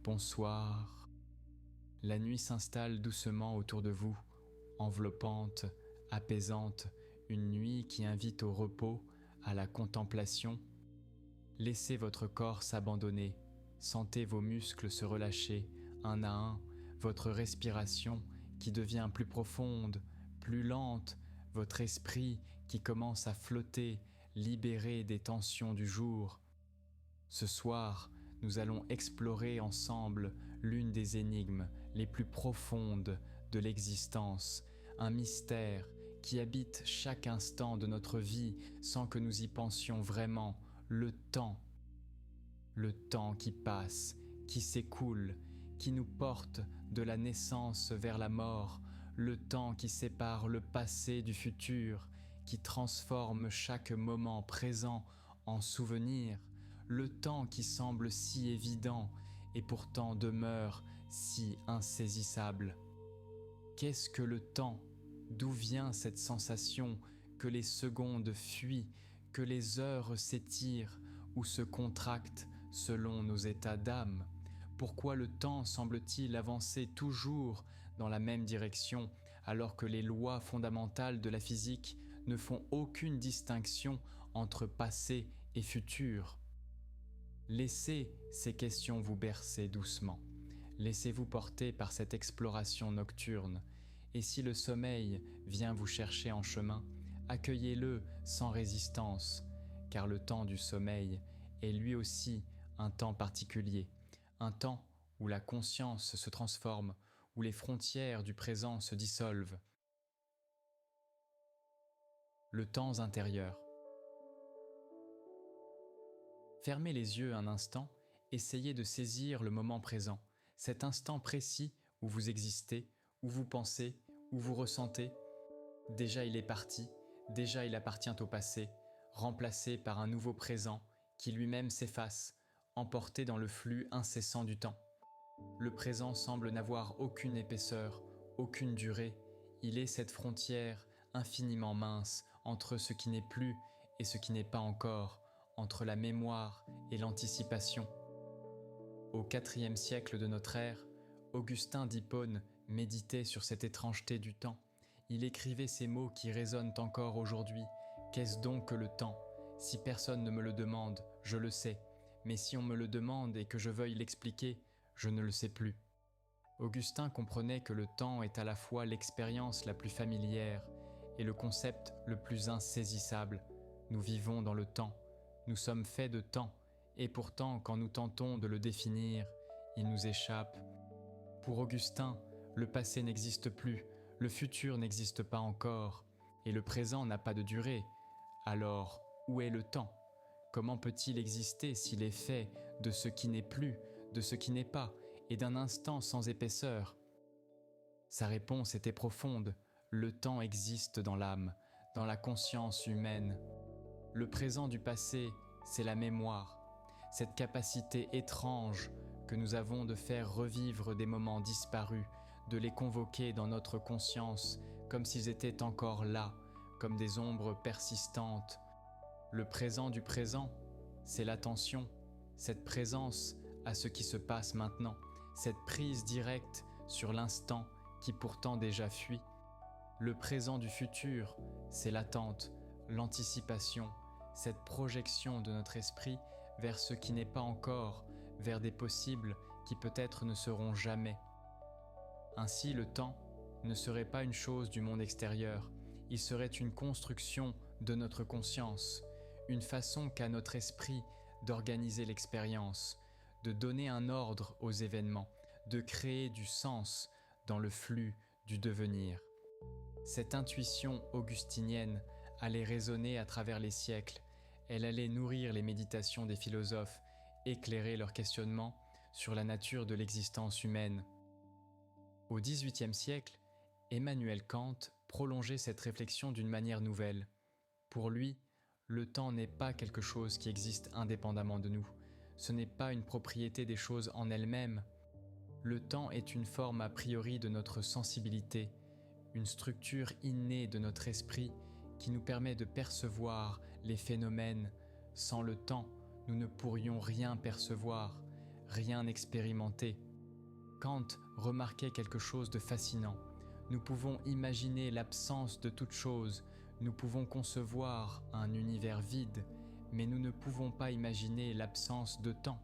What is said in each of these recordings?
bonsoir. La nuit s'installe doucement autour de vous, enveloppante, apaisante, une nuit qui invite au repos, à la contemplation. Laissez votre corps s'abandonner, sentez vos muscles se relâcher, un à un, votre respiration qui devient plus profonde, plus lente, votre esprit qui commence à flotter, libéré des tensions du jour. Ce soir, nous allons explorer ensemble l'une des énigmes les plus profondes de l'existence, un mystère qui habite chaque instant de notre vie sans que nous y pensions vraiment, le temps. Le temps qui passe, qui s'écoule, qui nous porte de la naissance vers la mort, le temps qui sépare le passé du futur, qui transforme chaque moment présent en souvenir, le temps qui semble si évident et pourtant demeure si insaisissable. Qu'est-ce que le temps? D'où vient cette sensation que les secondes fuient, que les heures s'étirent ou se contractent selon nos états d'âme? Pourquoi le temps semble-t-il avancer toujours dans la même direction alors que les lois fondamentales de la physique ne font aucune distinction entre passé et futur? Laissez ces questions vous bercer doucement. Laissez-vous porter par cette exploration nocturne. Et si le sommeil vient vous chercher en chemin, accueillez-le sans résistance, car le temps du sommeil est lui aussi un temps particulier, un temps où la conscience se transforme, où les frontières du présent se dissolvent. Le temps intérieur. Fermez les yeux un instant, essayez de saisir le moment présent, cet instant précis où vous existez, où vous pensez, où vous ressentez. Déjà il est parti, déjà il appartient au passé, remplacé par un nouveau présent qui lui-même s'efface, emporté dans le flux incessant du temps. Le présent semble n'avoir aucune épaisseur, aucune durée. Il est cette frontière infiniment mince entre ce qui n'est plus et ce qui n'est pas encore, entre la mémoire et l'anticipation. Au IVe siècle de notre ère, Augustin d'Hippone méditait sur cette étrangeté du temps. Il écrivait ces mots qui résonnent encore aujourd'hui. Qu'est-ce donc que le temps? Si personne ne me le demande, je le sais. Mais si on me le demande et que je veuille l'expliquer, je ne le sais plus. Augustin comprenait que le temps est à la fois l'expérience la plus familière et le concept le plus insaisissable. Nous vivons dans le temps. Nous sommes faits de temps, et pourtant, quand nous tentons de le définir, il nous échappe. Pour Augustin, le passé n'existe plus, le futur n'existe pas encore, et le présent n'a pas de durée. Alors, où est le temps? Comment peut-il exister s'il est fait de ce qui n'est plus, de ce qui n'est pas, et d'un instant sans épaisseur? Sa réponse était profonde. Le temps existe dans l'âme, dans la conscience humaine. Le présent du passé, c'est la mémoire, cette capacité étrange que nous avons de faire revivre des moments disparus, de les convoquer dans notre conscience comme s'ils étaient encore là, comme des ombres persistantes. Le présent du présent, c'est l'attention, cette présence à ce qui se passe maintenant, cette prise directe sur l'instant qui pourtant déjà fuit. Le présent du futur, c'est l'attente, l'anticipation, cette projection de notre esprit vers ce qui n'est pas encore, vers des possibles qui peut-être ne seront jamais. Ainsi, le temps ne serait pas une chose du monde extérieur, il serait une construction de notre conscience, une façon qu'a notre esprit d'organiser l'expérience, de donner un ordre aux événements, de créer du sens dans le flux du devenir. Cette intuition augustinienne allait résonner à travers les siècles, elle allait nourrir les méditations des philosophes, éclairer leurs questionnements sur la nature de l'existence humaine. Au XVIIIe siècle, Emmanuel Kant prolongeait cette réflexion d'une manière nouvelle. Pour lui, le temps n'est pas quelque chose qui existe indépendamment de nous, ce n'est pas une propriété des choses en elles-mêmes. Le temps est une forme a priori de notre sensibilité, une structure innée de notre esprit qui nous permet de percevoir les phénomènes. Sans le temps, nous ne pourrions rien percevoir, rien expérimenté. Kant remarquait quelque chose de fascinant. Nous pouvons imaginer l'absence de toute chose, nous pouvons concevoir un univers vide, mais nous ne pouvons pas imaginer l'absence de temps.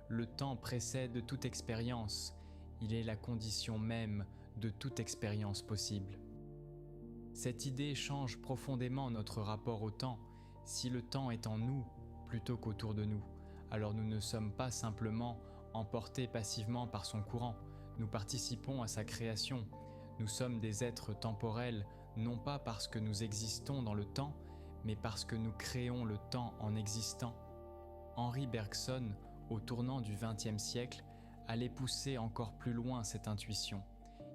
Le temps précède toute expérience, il est la condition même de toute expérience possible. Cette idée change profondément notre rapport au temps. Si le temps est en nous plutôt qu'autour de nous, alors nous ne sommes pas simplement emportés passivement par son courant, nous participons à sa création. Nous sommes des êtres temporels, non pas parce que nous existons dans le temps, mais parce que nous créons le temps en existant. Henri Bergson, au tournant du XXe siècle, allait pousser encore plus loin cette intuition.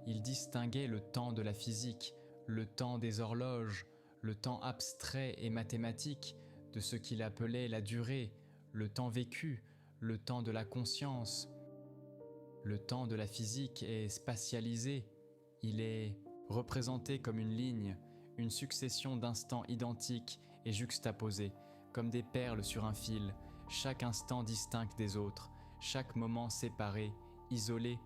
Il distinguait le temps de la physique, le temps des horloges, le temps abstrait et mathématique, de ce qu'il appelait la durée, le temps vécu, le temps de la conscience. Le temps de la physique est spatialisé, il est représenté comme une ligne, une succession d'instants identiques et juxtaposés, comme des perles sur un fil, chaque instant distinct des autres, chaque moment séparé, isolé.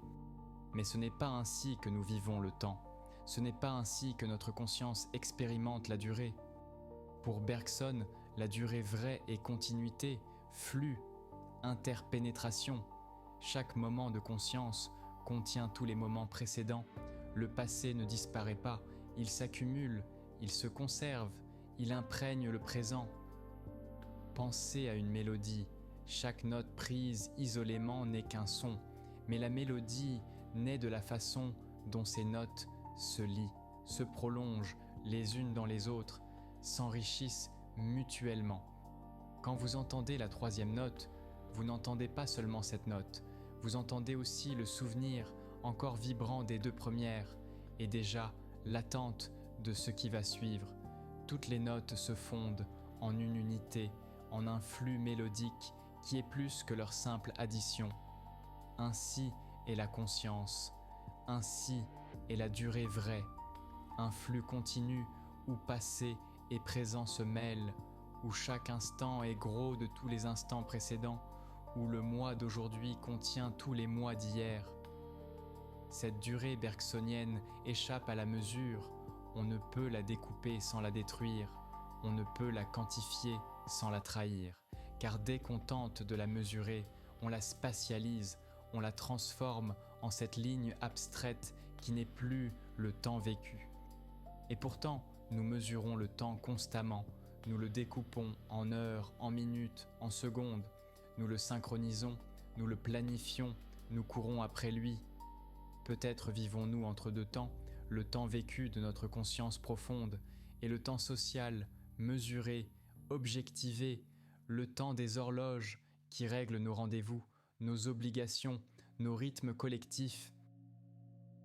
Mais ce n'est pas ainsi que nous vivons le temps, ce n'est pas ainsi que notre conscience expérimente la durée. Pour Bergson, la durée vraie est continuité, flux, interpénétration. Chaque moment de conscience contient tous les moments précédents. Le passé ne disparaît pas, il s'accumule, il se conserve, il imprègne le présent. Pensez à une mélodie. Chaque note prise isolément n'est qu'un son, mais la mélodie naît de la façon dont ces notes se lient, se prolongent les unes dans les autres, s'enrichissent mutuellement. Quand vous entendez la troisième note, vous n'entendez pas seulement cette note, vous entendez aussi le souvenir encore vibrant des deux premières et déjà l'attente de ce qui va suivre. Toutes les notes se fondent en une unité, en un flux mélodique qui est plus que leur simple addition. Ainsi est la conscience, ainsi est la durée vraie, un flux continu où passé et présent se mêlent, où chaque instant est gros de tous les instants précédents, où le mois d'aujourd'hui contient tous les mois d'hier. Cette durée bergsonienne échappe à la mesure, on ne peut la découper sans la détruire, on ne peut la quantifier sans la trahir, car dès qu'on tente de la mesurer, on la spatialise, on la transforme en cette ligne abstraite qui n'est plus le temps vécu. Et pourtant, nous mesurons le temps constamment, nous le découpons en heures, en minutes, en secondes, nous le synchronisons, nous le planifions, nous courons après lui. Peut-être vivons-nous entre deux temps, le temps vécu de notre conscience profonde et le temps social, mesuré, objectivé, le temps des horloges qui règlent nos rendez-vous, nos obligations, nos rythmes collectifs.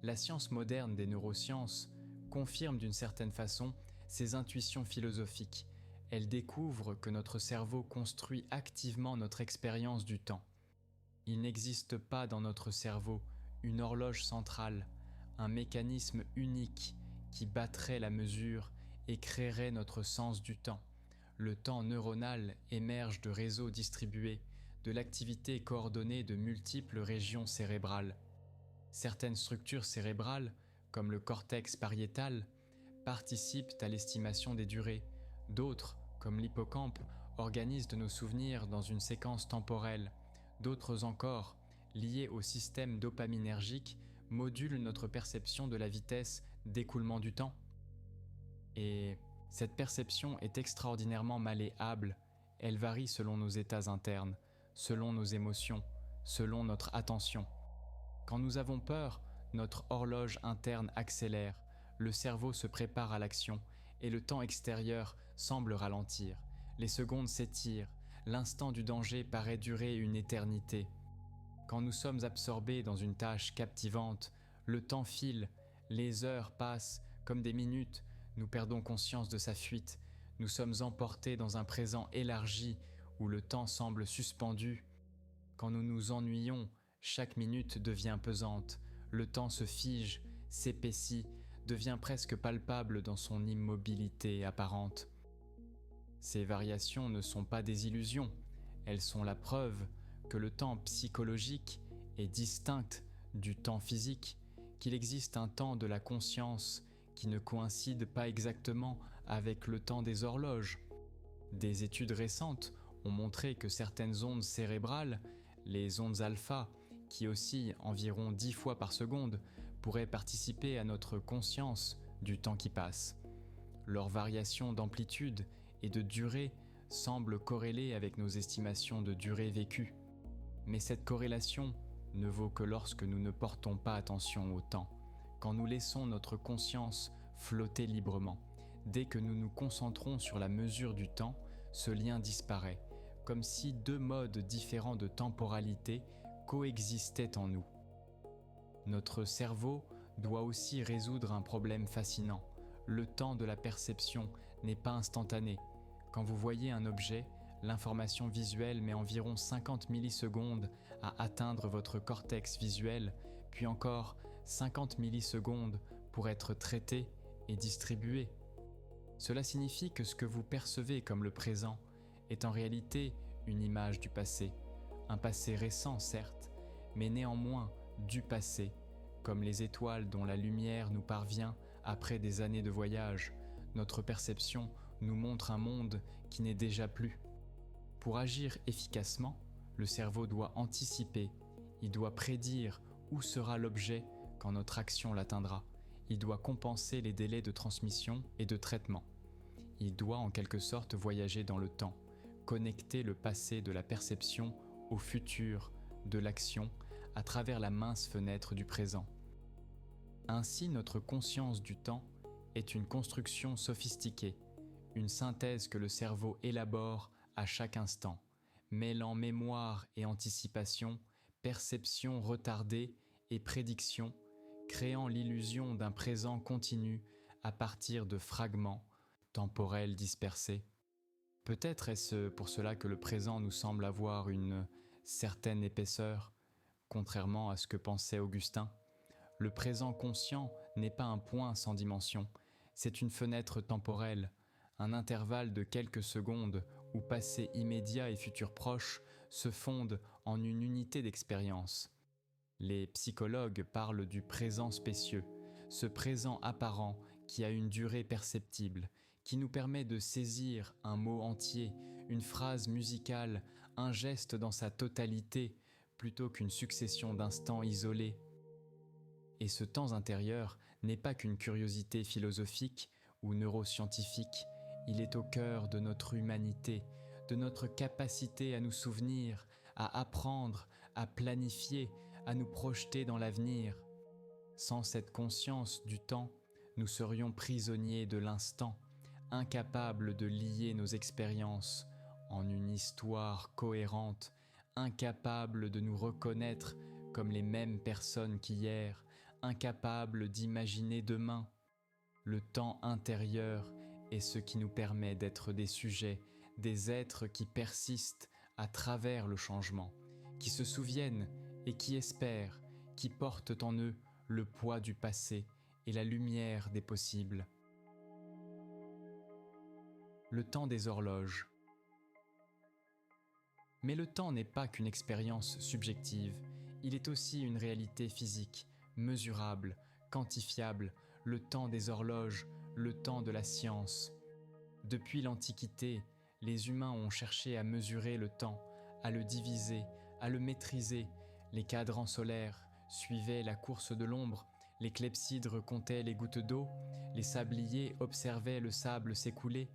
La science moderne des neurosciences confirme d'une certaine façon ces intuitions philosophiques. Elle découvre que notre cerveau construit activement notre expérience du temps. Il n'existe pas dans notre cerveau une horloge centrale, un mécanisme unique qui battrait la mesure et créerait notre sens du temps. Le temps neuronal émerge de réseaux distribués, de l'activité coordonnée de multiples régions cérébrales. Certaines structures cérébrales, comme le cortex pariétal, participent à l'estimation des durées. D'autres, comme l'hippocampe, organisent de nos souvenirs dans une séquence temporelle. D'autres encore, liés au système dopaminergique, modulent notre perception de la vitesse d'écoulement du temps. Et cette perception est extraordinairement malléable, elle varie selon nos états internes, selon nos émotions, selon notre attention. Quand nous avons peur, notre horloge interne accélère, le cerveau se prépare à l'action et le temps extérieur semble ralentir. Les secondes s'étirent, l'instant du danger paraît durer une éternité. Quand nous sommes absorbés dans une tâche captivante, le temps file, les heures passent comme des minutes, nous perdons conscience de sa fuite, nous sommes emportés dans un présent élargi où le temps semble suspendu. Quand nous nous ennuyons, chaque minute devient pesante, le temps se fige, s'épaissit, devient presque palpable dans son immobilité apparente. Ces variations ne sont pas des illusions, elles sont la preuve que le temps psychologique est distinct du temps physique, qu'il existe un temps de la conscience qui ne coïncide pas exactement avec le temps des horloges. Des études récentes ont montré que certaines ondes cérébrales, les ondes alpha, qui oscillent environ 10 fois par seconde, pourraient participer à notre conscience du temps qui passe. Leur variation d'amplitude et de durée semble corrélée avec nos estimations de durée vécue. Mais cette corrélation ne vaut que lorsque nous ne portons pas attention au temps, quand nous laissons notre conscience flotter librement. Dès que nous nous concentrons sur la mesure du temps, ce lien disparaît, comme si deux modes différents de temporalité coexistaient en nous. Notre cerveau doit aussi résoudre un problème fascinant. Le temps de la perception n'est pas instantané. Quand vous voyez un objet, l'information visuelle met environ 50 millisecondes à atteindre votre cortex visuel, puis encore 50 millisecondes pour être traitée et distribuée. Cela signifie que ce que vous percevez comme le présent est en réalité une image du passé, un passé récent certes, mais néanmoins du passé, comme les étoiles dont la lumière nous parvient après des années de voyage. Notre perception nous montre un monde qui n'est déjà plus. Pour agir efficacement, le cerveau doit anticiper, il doit prédire où sera l'objet quand notre action l'atteindra. Il doit compenser les délais de transmission et de traitement. Il doit en quelque sorte voyager dans le temps, connecter le passé de la perception au futur de l'action à travers la mince fenêtre du présent. Ainsi, notre conscience du temps est une construction sophistiquée, une synthèse que le cerveau élabore à chaque instant, mêlant mémoire et anticipation, perception retardée et prédiction, créant l'illusion d'un présent continu à partir de fragments temporels dispersés. Peut-être est-ce pour cela que le présent nous semble avoir une certaine épaisseur, contrairement à ce que pensait Augustin. Le présent conscient n'est pas un point sans dimension, c'est une fenêtre temporelle, un intervalle de quelques secondes où passé immédiat et futur proche se fondent en une unité d'expérience. Les psychologues parlent du présent spécieux, ce présent apparent qui a une durée perceptible, qui nous permet de saisir un mot entier, une phrase musicale, un geste dans sa totalité, plutôt qu'une succession d'instants isolés. Et ce temps intérieur n'est pas qu'une curiosité philosophique ou neuroscientifique, il est au cœur de notre humanité, de notre capacité à nous souvenir, à apprendre, à planifier, à nous projeter dans l'avenir. Sans cette conscience du temps, nous serions prisonniers de l'instant, incapables de lier nos expériences en une histoire cohérente, incapables de nous reconnaître comme les mêmes personnes qu'hier, incapables d'imaginer demain. Le temps intérieur est ce qui nous permet d'être des sujets, des êtres qui persistent à travers le changement, qui se souviennent et qui espèrent, qui portent en eux le poids du passé et la lumière des possibles. Le temps des horloges. Mais le temps n'est pas qu'une expérience subjective, il est aussi une réalité physique, mesurable, quantifiable, le temps des horloges, le temps de la science. Depuis l'Antiquité, les humains ont cherché à mesurer le temps, à le diviser, à le maîtriser. Les cadrans solaires suivaient la course de l'ombre, les clepsydres comptaient les gouttes d'eau, les sabliers observaient le sable s'écouler.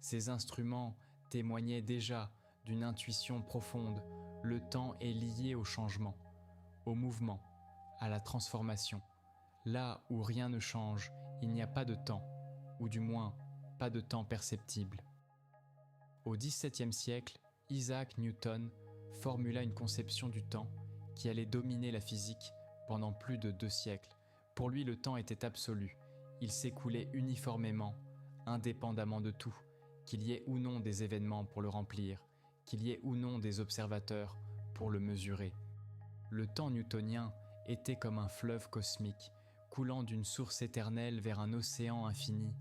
Ces instruments témoignaient déjà d'une intuition profonde. Le temps est lié au changement, au mouvement, à la transformation. Là où rien ne change, il n'y a pas de temps, ou du moins pas de temps perceptible. Au XVIIe siècle, Isaac Newton formula une conception du temps qui allait dominer la physique pendant plus de 2 siècles. Pour lui, le temps était absolu. Il s'écoulait uniformément, indépendamment de tout, qu'il y ait ou non des événements pour le remplir, qu'il y ait ou non des observateurs pour le mesurer. Le temps newtonien était comme un fleuve cosmique, coulant d'une source éternelle vers un océan infini,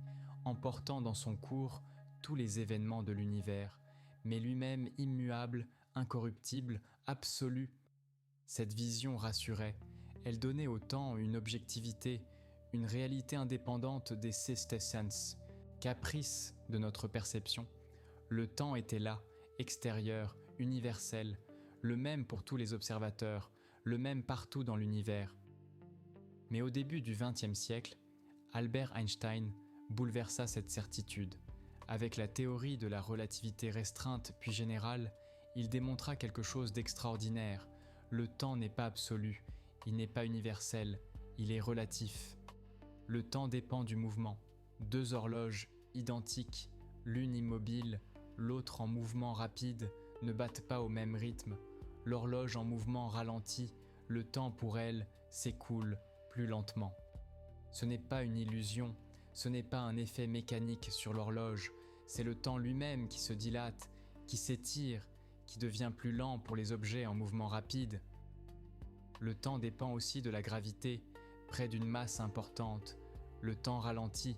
emportant dans son cours tous les événements de l'univers, mais lui-même immuable, incorruptible, absolu. Cette vision rassurait, elle donnait au temps une objectivité, une réalité indépendante des sixth sense, caprice de notre perception. Le temps était là, extérieur, universel, le même pour tous les observateurs, le même partout dans l'univers. Mais au début du XXe siècle, Albert Einstein bouleversa cette certitude. Avec la théorie de la relativité restreinte puis générale, il démontra quelque chose d'extraordinaire. Le temps n'est pas absolu, il n'est pas universel, il est relatif. Le temps dépend du mouvement. Deux horloges identiques, l'une immobile, l'autre en mouvement rapide, ne battent pas au même rythme. L'horloge en mouvement ralentit, le temps pour elle s'écoule plus lentement. Ce n'est pas une illusion, ce n'est pas un effet mécanique sur l'horloge, c'est le temps lui-même qui se dilate, qui s'étire, qui devient plus lent pour les objets en mouvement rapide. Le temps dépend aussi de la gravité, près d'une masse importante. Le temps ralentit.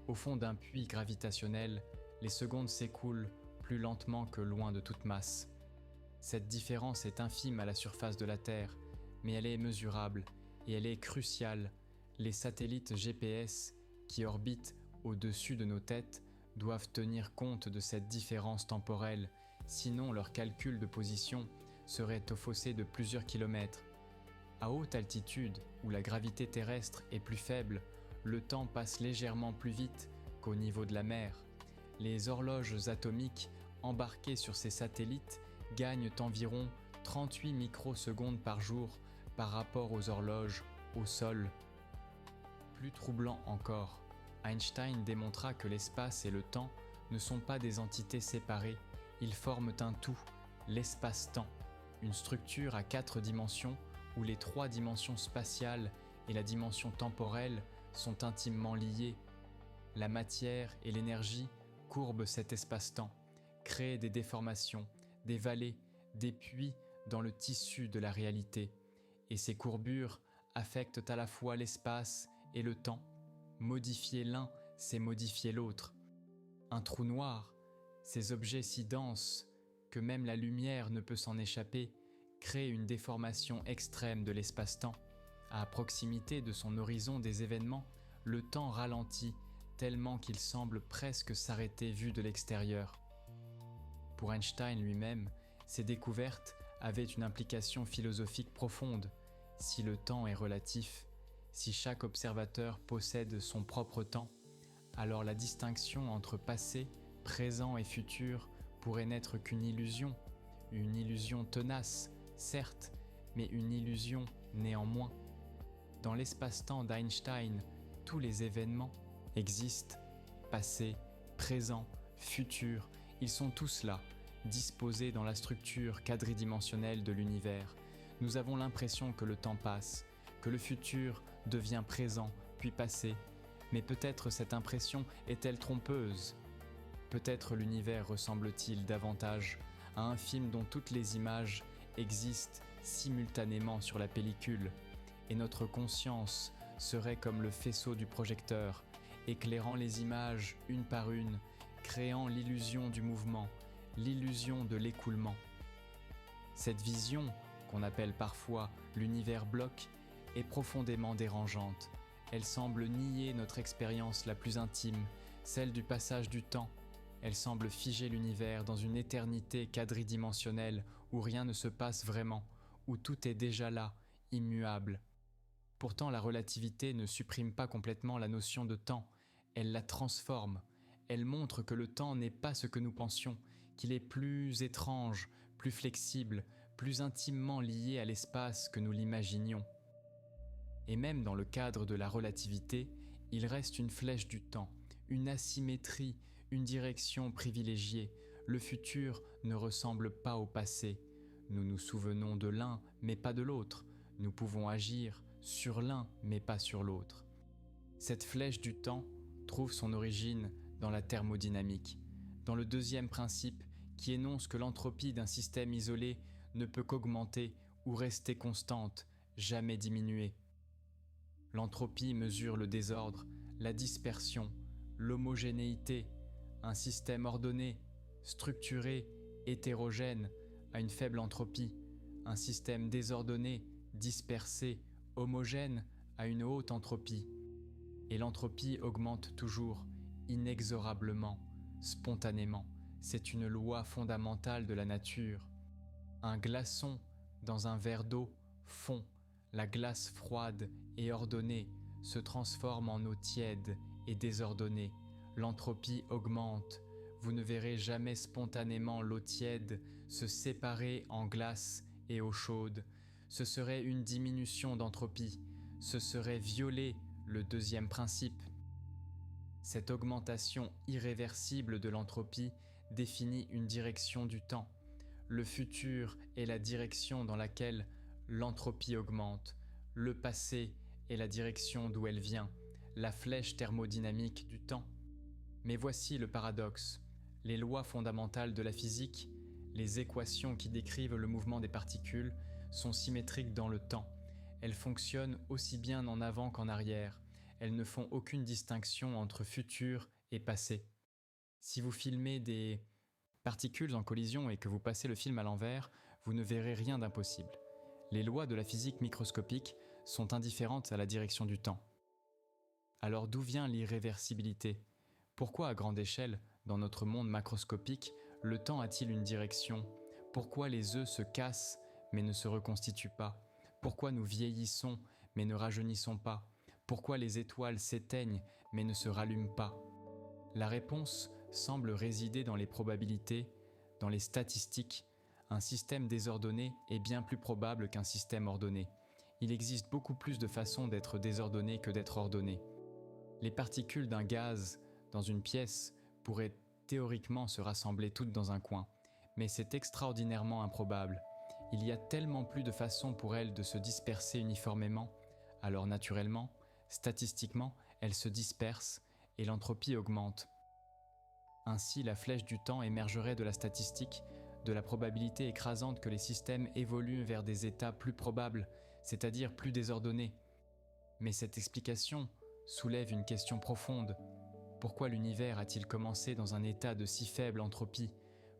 Au fond d'un puits gravitationnel, les secondes s'écoulent plus lentement que loin de toute masse. Cette différence est infime à la surface de la Terre, mais elle est mesurable et elle est cruciale. Les satellites GPS qui orbitent au-dessus de nos têtes doivent tenir compte de cette différence temporelle, sinon leur calcul de position serait au fossé de plusieurs kilomètres. À haute altitude, où la gravité terrestre est plus faible, le temps passe légèrement plus vite qu'au niveau de la mer. Les horloges atomiques embarquées sur ces satellites gagnent environ 38 microsecondes par jour par rapport aux horloges au sol. Plus troublant encore, Einstein démontra que l'espace et le temps ne sont pas des entités séparées, ils forment un tout, l'espace-temps, une structure à 4 dimensions où les 3 dimensions spatiales et la dimension temporelle sont intimement liées. La matière et l'énergie courbent cet espace-temps, créent des déformations, des vallées, des puits dans le tissu de la réalité. Et ces courbures affectent à la fois l'espace et le temps. Modifier l'un, c'est modifier l'autre. Un trou noir, ces objets si denses que même la lumière ne peut s'en échapper, crée une déformation extrême de l'espace-temps. À proximité de son horizon des événements, le temps ralentit tellement qu'il semble presque s'arrêter vu de l'extérieur. Pour Einstein lui-même, ces découvertes avaient une implication philosophique profonde. Si le temps est relatif, si chaque observateur possède son propre temps, alors la distinction entre passé, présent et futur pourrait n'être qu'une illusion tenace, certes, mais une illusion néanmoins. Dans l'espace-temps d'Einstein, tous les événements existent, passé, présent, futur, ils sont tous là, disposés dans la structure quadridimensionnelle de l'univers. Nous avons l'impression que le temps passe, que le futur devient présent, puis passé, mais peut-être cette impression est-elle trompeuse ? Peut-être l'univers ressemble-t-il davantage à un film dont toutes les images existent simultanément sur la pellicule, et notre conscience serait comme le faisceau du projecteur, éclairant les images une par une, créant l'illusion du mouvement, l'illusion de l'écoulement. Cette vision, qu'on appelle parfois l'univers bloc, est profondément dérangeante. Elle semble nier notre expérience la plus intime, celle du passage du temps. Elle semble figer l'univers dans une éternité quadridimensionnelle où rien ne se passe vraiment, où tout est déjà là, immuable. Pourtant, la relativité ne supprime pas complètement la notion de temps, elle la transforme. Elle montre que le temps n'est pas ce que nous pensions, qu'il est plus étrange, plus flexible, plus intimement lié à l'espace que nous l'imaginions. Et même dans le cadre de la relativité, il reste une flèche du temps, une asymétrie, une direction privilégiée. Le futur ne ressemble pas au passé. Nous nous souvenons de l'un, mais pas de l'autre. Nous pouvons agir sur l'un, mais pas sur l'autre. Cette flèche du temps trouve son origine dans la thermodynamique, dans le deuxième principe qui énonce que l'entropie d'un système isolé ne peut qu'augmenter ou rester constante, jamais diminuer. L'entropie mesure le désordre, la dispersion, l'homogénéité. Un système ordonné, structuré, hétérogène, a une faible entropie. Un système désordonné, dispersé, homogène a une haute entropie. Et l'entropie augmente toujours, inexorablement, spontanément. C'est une loi fondamentale de la nature. Un glaçon dans un verre d'eau fond. La glace froide et ordonnée se transforme en eau tiède et désordonnée. L'entropie augmente. Vous ne verrez jamais spontanément l'eau tiède se séparer en glace et eau chaude. Ce serait une diminution d'entropie. Ce serait violer le deuxième principe. Cette augmentation irréversible de l'entropie définit une direction du temps. Le futur est la direction dans laquelle l'entropie augmente. Le passé est la direction d'où elle vient, la flèche thermodynamique du temps. Mais voici le paradoxe. Les lois fondamentales de la physique, les équations qui décrivent le mouvement des particules, sont symétriques dans le temps. Elles fonctionnent aussi bien en avant qu'en arrière. Elles ne font aucune distinction entre futur et passé. Si vous filmez des particules en collision et que vous passez le film à l'envers, vous ne verrez rien d'impossible. Les lois de la physique microscopique sont indifférentes à la direction du temps. Alors d'où vient l'irréversibilité ? Pourquoi à grande échelle, dans notre monde macroscopique, le temps a-t-il une direction ? Pourquoi les œufs se cassent mais ne se reconstituent pas ? Pourquoi nous vieillissons mais ne rajeunissons pas ? Pourquoi les étoiles s'éteignent mais ne se rallument pas ? La réponse semble résider dans les probabilités, dans les statistiques. Un système désordonné est bien plus probable qu'un système ordonné. Il existe beaucoup plus de façons d'être désordonné que d'être ordonné. Les particules d'un gaz dans une pièce pourraient théoriquement se rassembler toutes dans un coin, mais c'est extraordinairement improbable. Il y a tellement plus de façons pour elles de se disperser uniformément, alors naturellement, statistiquement, elles se dispersent et l'entropie augmente. Ainsi, la flèche du temps émergerait de la statistique, de la probabilité écrasante que les systèmes évoluent vers des états plus probables, c'est-à-dire plus désordonnés. Mais cette explication soulève une question profonde. Pourquoi l'univers a-t-il commencé dans un état de si faible entropie ?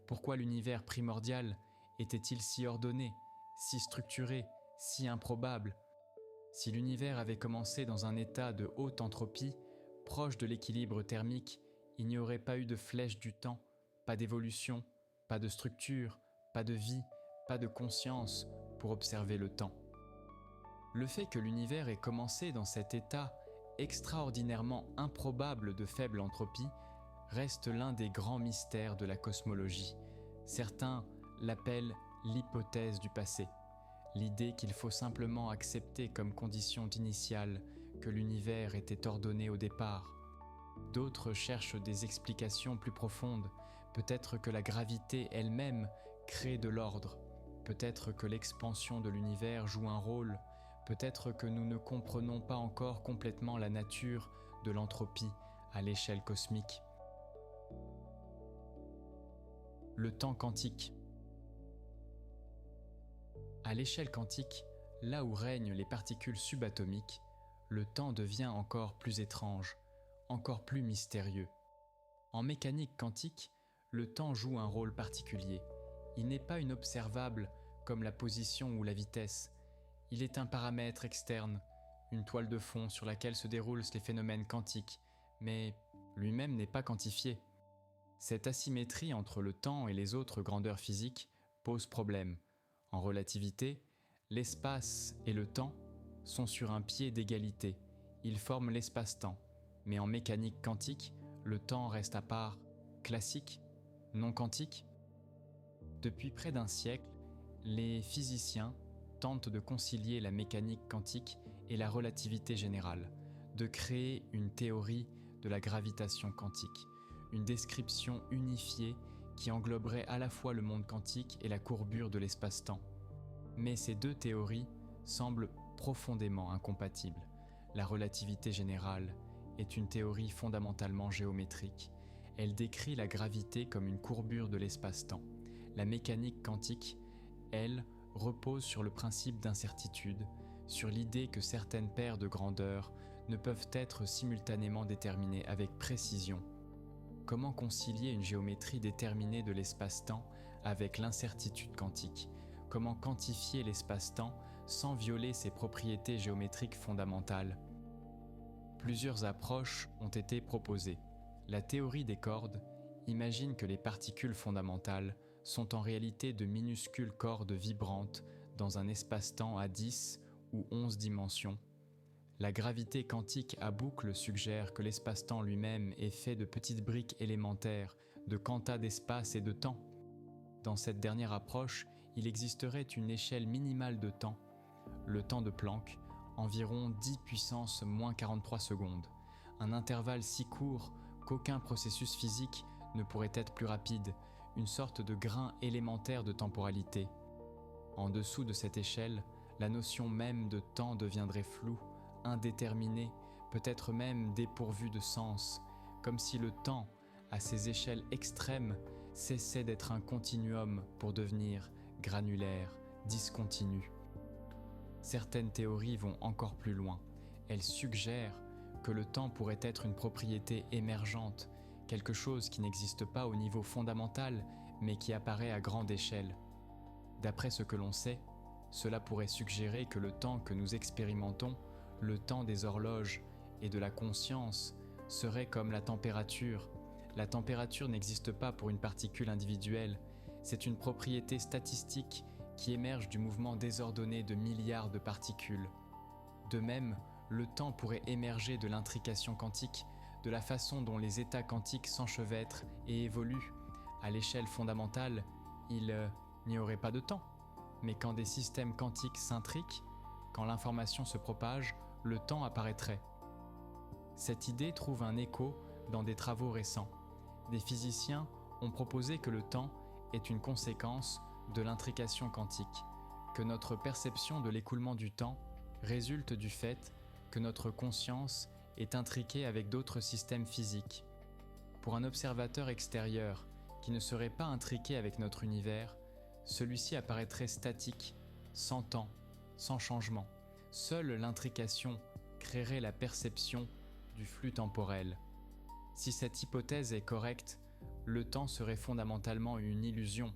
Pourquoi l'univers primordial était-il si ordonné, si structuré, si improbable ? Si l'univers avait commencé dans un état de haute entropie, proche de l'équilibre thermique, il n'y aurait pas eu de flèche du temps, pas d'évolution, pas de structure, pas de vie, pas de conscience pour observer le temps. Le fait que l'univers ait commencé dans cet état extraordinairement improbable de faible entropie reste l'un des grands mystères de la cosmologie. Certains l'appellent l'hypothèse du passé, l'idée qu'il faut simplement accepter comme condition initiale que l'univers était ordonné au départ. D'autres cherchent des explications plus profondes, peut-être que la gravité elle-même crée de l'ordre, peut-être que l'expansion de l'univers joue un rôle, peut-être que nous ne comprenons pas encore complètement la nature de l'entropie à l'échelle cosmique. Le temps quantique. À l'échelle quantique, là où règnent les particules subatomiques, le temps devient encore plus étrange, encore plus mystérieux. En mécanique quantique, le temps joue un rôle particulier. Il n'est pas inobservable comme la position ou la vitesse. Il est un paramètre externe, une toile de fond sur laquelle se déroulent les phénomènes quantiques, mais lui-même n'est pas quantifié. Cette asymétrie entre le temps et les autres grandeurs physiques pose problème. En relativité, l'espace et le temps sont sur un pied d'égalité. Ils forment l'espace-temps. Mais en mécanique quantique, le temps reste à part, classique, non quantique. Depuis près d'un siècle, les physiciens tentent de concilier la mécanique quantique et la relativité générale, de créer une théorie de la gravitation quantique, une description unifiée qui engloberait à la fois le monde quantique et la courbure de l'espace-temps. Mais ces deux théories semblent profondément incompatibles. La relativité générale est une théorie fondamentalement géométrique. Elle décrit la gravité comme une courbure de l'espace-temps. La mécanique quantique, elle, repose sur le principe d'incertitude, sur l'idée que certaines paires de grandeurs ne peuvent être simultanément déterminées avec précision. Comment concilier une géométrie déterminée de l'espace-temps avec l'incertitude quantique ? comment quantifier l'espace-temps sans violer ses propriétés géométriques fondamentales. Plusieurs approches ont été proposées. La théorie des cordes imagine que les particules fondamentales sont en réalité de minuscules cordes vibrantes dans un espace-temps à 10 ou 11 dimensions. La gravité quantique à boucle suggère que l'espace-temps lui-même est fait de petites briques élémentaires, de quanta d'espace et de temps. Dans cette dernière approche, il existerait une échelle minimale de temps, le temps de Planck, environ 10 puissance moins 43 secondes, un intervalle si court qu'aucun processus physique ne pourrait être plus rapide, une sorte de grain élémentaire de temporalité. En dessous de cette échelle, la notion même de temps deviendrait floue, indéterminée, peut-être même dépourvue de sens, comme si le temps, à ces échelles extrêmes, cessait d'être un continuum pour devenir granulaire, discontinu. Certaines théories vont encore plus loin. Elles suggèrent que le temps pourrait être une propriété émergente, quelque chose qui n'existe pas au niveau fondamental, mais qui apparaît à grande échelle. D'après ce que l'on sait, cela pourrait suggérer que le temps que nous expérimentons, le temps des horloges et de la conscience, serait comme la température. La température n'existe pas pour une particule individuelle, c'est une propriété statistique qui émerge du mouvement désordonné de milliards de particules. De même, le temps pourrait émerger de l'intrication quantique, de la façon dont les états quantiques s'enchevêtrent et évoluent. À l'échelle fondamentale, il n'y aurait pas de temps. Mais quand des systèmes quantiques s'intriquent, quand l'information se propage, le temps apparaîtrait. Cette idée trouve un écho dans des travaux récents. Des physiciens ont proposé que le temps est une conséquence de l'intrication quantique, que notre perception de l'écoulement du temps résulte du fait que notre conscience est intriquée avec d'autres systèmes physiques. Pour un observateur extérieur qui ne serait pas intriqué avec notre univers, celui-ci apparaîtrait statique, sans temps, sans changement. Seule l'intrication créerait la perception du flux temporel. Si cette hypothèse est correcte, le temps serait fondamentalement une illusion,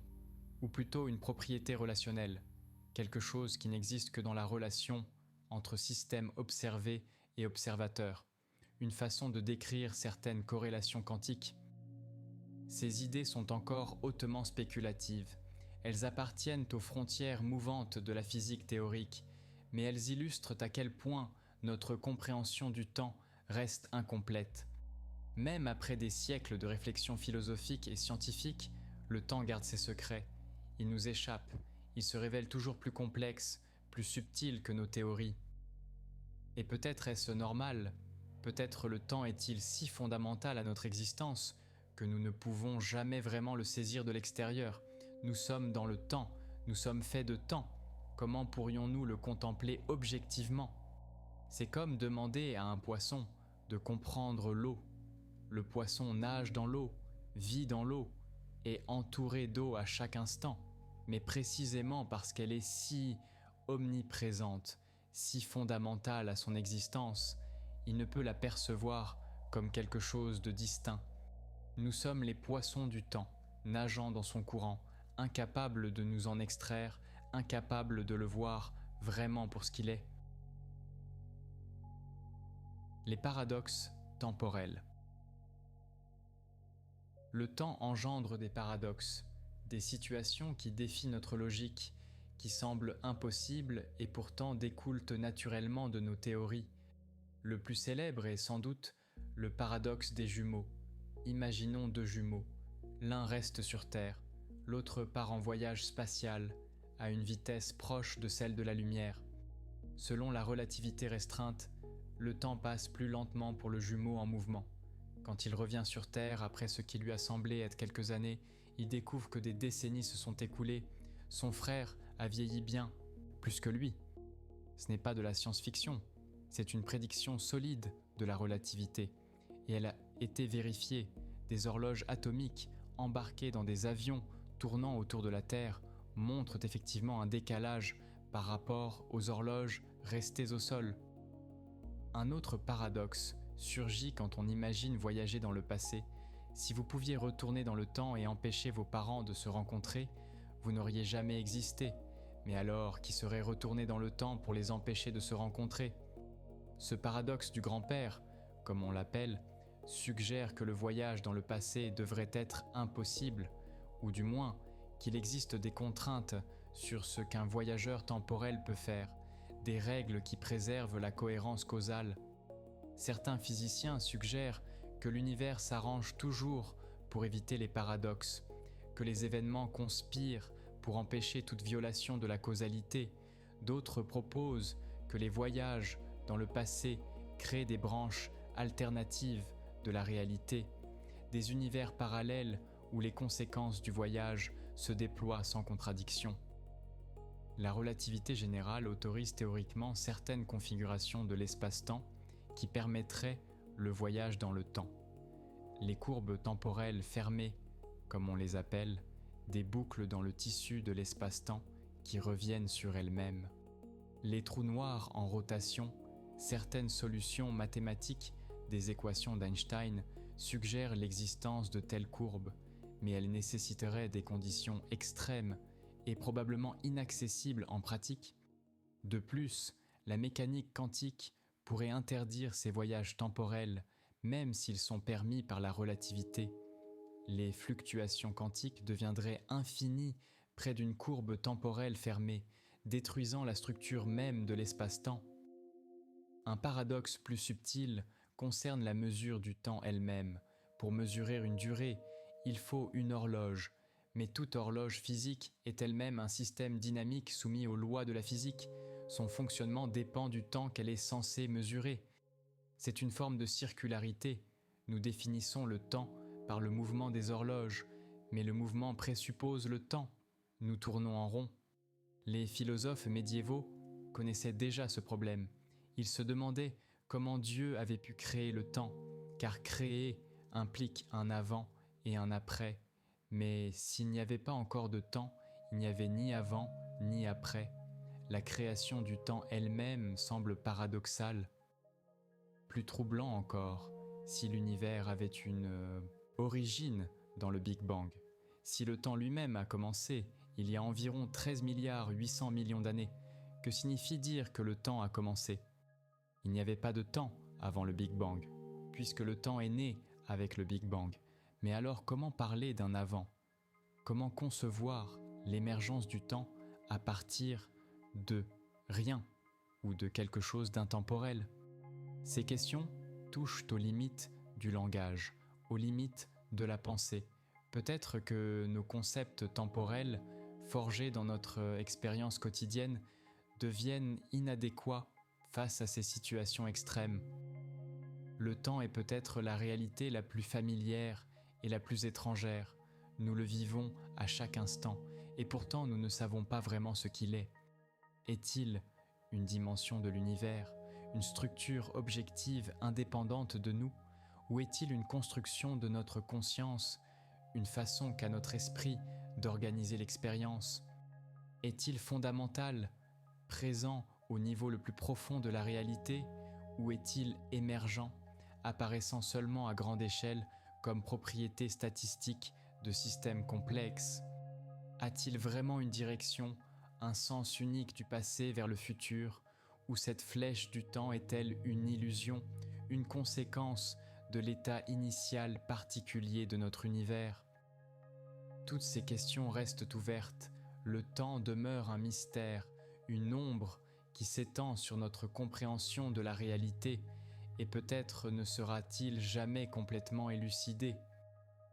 ou plutôt une propriété relationnelle, quelque chose qui n'existe que dans la relation entre système observé et observateur, une façon de décrire certaines corrélations quantiques. Ces idées sont encore hautement spéculatives. Elles appartiennent aux frontières mouvantes de la physique théorique, mais elles illustrent à quel point notre compréhension du temps reste incomplète. Même après des siècles de réflexion philosophique et scientifique, le temps garde ses secrets. Il nous échappe, il se révèle toujours plus complexe, plus subtil que nos théories. Et peut-être est-ce normal, peut-être le temps est-il si fondamental à notre existence que nous ne pouvons jamais vraiment le saisir de l'extérieur. Nous sommes dans le temps, nous sommes faits de temps. Comment pourrions-nous le contempler objectivement ? C'est comme demander à un poisson de comprendre l'eau. Le poisson nage dans l'eau, vit dans l'eau, est entouré d'eau à chaque instant, mais précisément parce qu'elle est si omniprésente, si fondamentale à son existence, il ne peut la percevoir comme quelque chose de distinct. Nous sommes les poissons du temps, nageant dans son courant, incapables de nous en extraire, incapables de le voir vraiment pour ce qu'il est. Les paradoxes temporels. Le temps engendre des paradoxes, des situations qui défient notre logique, qui semblent impossibles et pourtant découlent naturellement de nos théories. Le plus célèbre est sans doute le paradoxe des jumeaux. Imaginons deux jumeaux. L'un reste sur Terre, l'autre part en voyage spatial, à une vitesse proche de celle de la lumière. Selon la relativité restreinte, le temps passe plus lentement pour le jumeau en mouvement. Quand il revient sur Terre après ce qui lui a semblé être quelques années, il découvre que des décennies se sont écoulées. Son frère a vieilli bien, plus que lui. Ce n'est pas de la science-fiction, c'est une prédiction solide de la relativité. Et elle a été vérifiée. Des horloges atomiques embarquées dans des avions tournant autour de la Terre montrent effectivement un décalage par rapport aux horloges restées au sol. Un autre paradoxe surgit quand on imagine voyager dans le passé. Si vous pouviez retourner dans le temps et empêcher vos parents de se rencontrer, vous n'auriez jamais existé. Mais alors, qui serait retourné dans le temps pour les empêcher de se rencontrer? Ce paradoxe du grand-père, comme on l'appelle, suggère que le voyage dans le passé devrait être impossible, ou du moins qu'il existe des contraintes sur ce qu'un voyageur temporel peut faire, des règles qui préservent la cohérence causale. Certains physiciens suggèrent que l'univers s'arrange toujours pour éviter les paradoxes, que les événements conspirent pour empêcher toute violation de la causalité. D'autres proposent que les voyages dans le passé créent des branches alternatives de la réalité, des univers parallèles où les conséquences du voyage se déploient sans contradiction. La relativité générale autorise théoriquement certaines configurations de l'espace-temps qui permettraient le voyage dans le temps. Les courbes temporelles fermées, comme on les appelle, des boucles dans le tissu de l'espace-temps qui reviennent sur elles-mêmes. Les trous noirs en rotation, certaines solutions mathématiques des équations d'Einstein suggèrent l'existence de telles courbes, mais elles nécessiteraient des conditions extrêmes et probablement inaccessibles en pratique. De plus, la mécanique quantique pourrait interdire ces voyages temporels, même s'ils sont permis par la relativité. Les fluctuations quantiques deviendraient infinies près d'une courbe temporelle fermée, détruisant la structure même de l'espace-temps. Un paradoxe plus subtil concerne la mesure du temps elle-même. Pour mesurer une durée, il faut une horloge, mais toute horloge physique est elle-même un système dynamique soumis aux lois de la physique. Son fonctionnement dépend du temps qu'elle est censée mesurer. C'est une forme de circularité. Nous définissons le temps par le mouvement des horloges, mais le mouvement présuppose le temps. Nous tournons en rond. Les philosophes médiévaux connaissaient déjà ce problème. Ils se demandaient comment Dieu avait pu créer le temps, car créer implique un avant et un après. Mais s'il n'y avait pas encore de temps, il n'y avait ni avant ni après. La création du temps elle-même semble paradoxale. Plus troublant encore, si l'univers avait une origine dans le Big Bang, si le temps lui-même a commencé il y a environ 13 800 millions d'années, que signifie dire que le temps a commencé? Il n'y avait pas de temps avant le Big Bang, puisque le temps est né avec le Big Bang. Mais alors comment parler d'un avant? Comment concevoir l'émergence du temps à partir de rien ou de quelque chose d'intemporel? Ces questions touchent aux limites du langage, aux limites de la pensée. Peut-être que nos concepts temporels, forgés dans notre expérience quotidienne, deviennent inadéquats face à ces situations extrêmes. Le temps est peut-être la réalité la plus familière et la plus étrangère. Nous le vivons à chaque instant, et pourtant nous ne savons pas vraiment ce qu'il est. Est-il une dimension de l'univers, une structure objective indépendante de nous, ou est-il une construction de notre conscience, une façon qu'a notre esprit d'organiser l'expérience? Est-il fondamental, présent au niveau le plus profond de la réalité, ou est-il émergent, apparaissant seulement à grande échelle comme propriété statistique de systèmes complexes? A-t-il vraiment une direction, un sens unique du passé vers le futur, ou cette flèche du temps est-elle une illusion, une conséquence de l'état initial particulier de notre univers? Toutes ces questions restent ouvertes. Le temps demeure un mystère, une ombre qui s'étend sur notre compréhension de la réalité, et peut-être ne sera-t-il jamais complètement élucidé.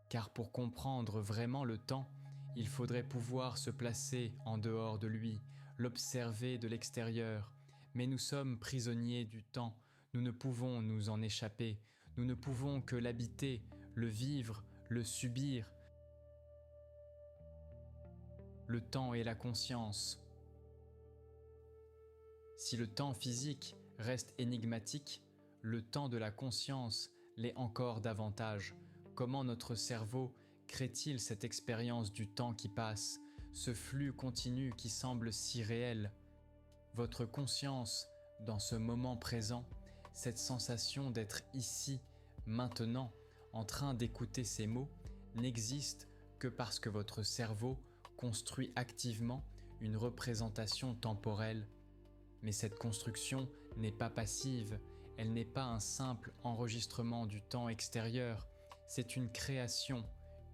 Car pour comprendre vraiment le temps, il faudrait pouvoir se placer en dehors de lui, l'observer de l'extérieur. Mais nous sommes prisonniers du temps, nous ne pouvons nous en échapper, nous ne pouvons que l'habiter, le vivre, le subir. Le temps est la conscience. Si le temps physique reste énigmatique, le temps de la conscience l'est encore davantage. Comment notre cerveau crée-t-il cette expérience du temps qui passe, ce flux continu qui semble si réel? Votre conscience, dans ce moment présent, cette sensation d'être ici, maintenant, en train d'écouter ces mots, n'existe que parce que votre cerveau construit activement une représentation temporelle. Mais cette construction n'est pas passive, elle n'est pas un simple enregistrement du temps extérieur, c'est une création,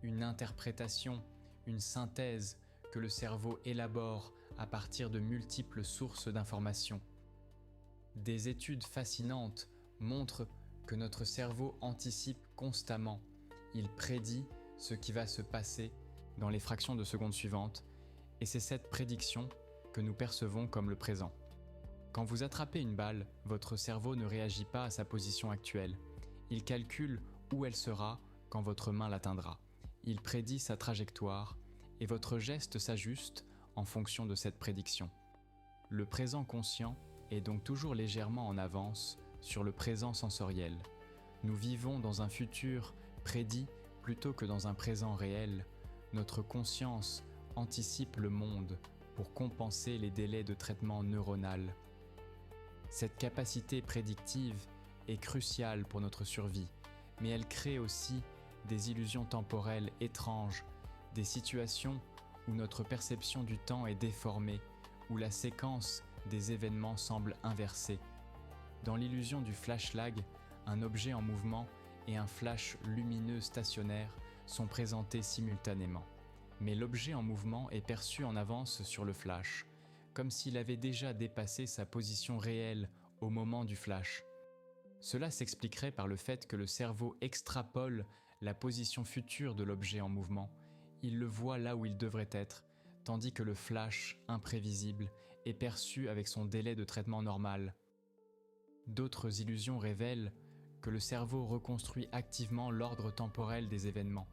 une interprétation, une synthèse que le cerveau élabore à partir de multiples sources d'informations. Des études fascinantes montrent que notre cerveau anticipe constamment. Il prédit ce qui va se passer dans les fractions de secondes suivantes, et c'est cette prédiction que nous percevons comme le présent. Quand vous attrapez une balle, votre cerveau ne réagit pas à sa position actuelle. Il calcule où elle sera quand votre main l'atteindra. Il prédit sa trajectoire, et votre geste s'ajuste en fonction de cette prédiction. Le présent conscient est donc toujours légèrement en avance sur le présent sensoriel. Nous vivons dans un futur prédit plutôt que dans un présent réel. Notre conscience anticipe le monde pour compenser les délais de traitement neuronal. Cette capacité prédictive est cruciale pour notre survie, mais elle crée aussi des illusions temporelles étranges, des situations où notre perception du temps est déformée, où la séquence des événements semble inversée. Dans l'illusion du flash lag, un objet en mouvement et un flash lumineux stationnaire sont présentés simultanément. Mais l'objet en mouvement est perçu en avance sur le flash, comme s'il avait déjà dépassé sa position réelle au moment du flash. Cela s'expliquerait par le fait que le cerveau extrapole la position future de l'objet en mouvement. Il le voit là où il devrait être, tandis que le flash, imprévisible, est perçu avec son délai de traitement normal. D'autres illusions révèlent que le cerveau reconstruit activement l'ordre temporel des événements.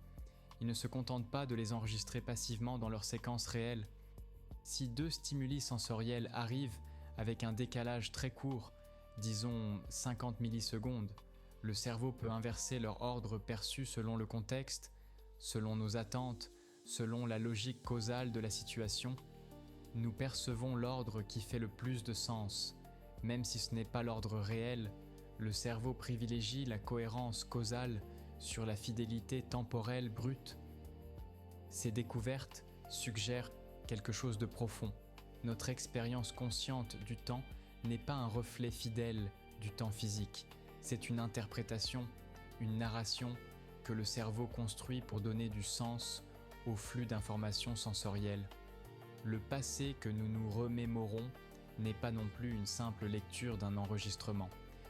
Il ne se contente pas de les enregistrer passivement dans leur séquence réelle. Si deux stimuli sensoriels arrivent avec un décalage très court, disons 50 millisecondes, le cerveau peut inverser leur ordre perçu selon le contexte, selon nos attentes, selon la logique causale de la situation. Nous percevons l'ordre qui fait le plus de sens. Même si ce n'est pas l'ordre réel, le cerveau privilégie la cohérence causale sur la fidélité temporelle brute. Ces découvertes suggèrent quelque chose de profond. Notre expérience consciente du temps n'est pas un reflet fidèle du temps physique. C'est une interprétation, une narration que le cerveau construit pour donner du sens au flux d'informations sensorielles. Le passé que nous nous remémorons n'est pas non plus une simple lecture d'un enregistrement.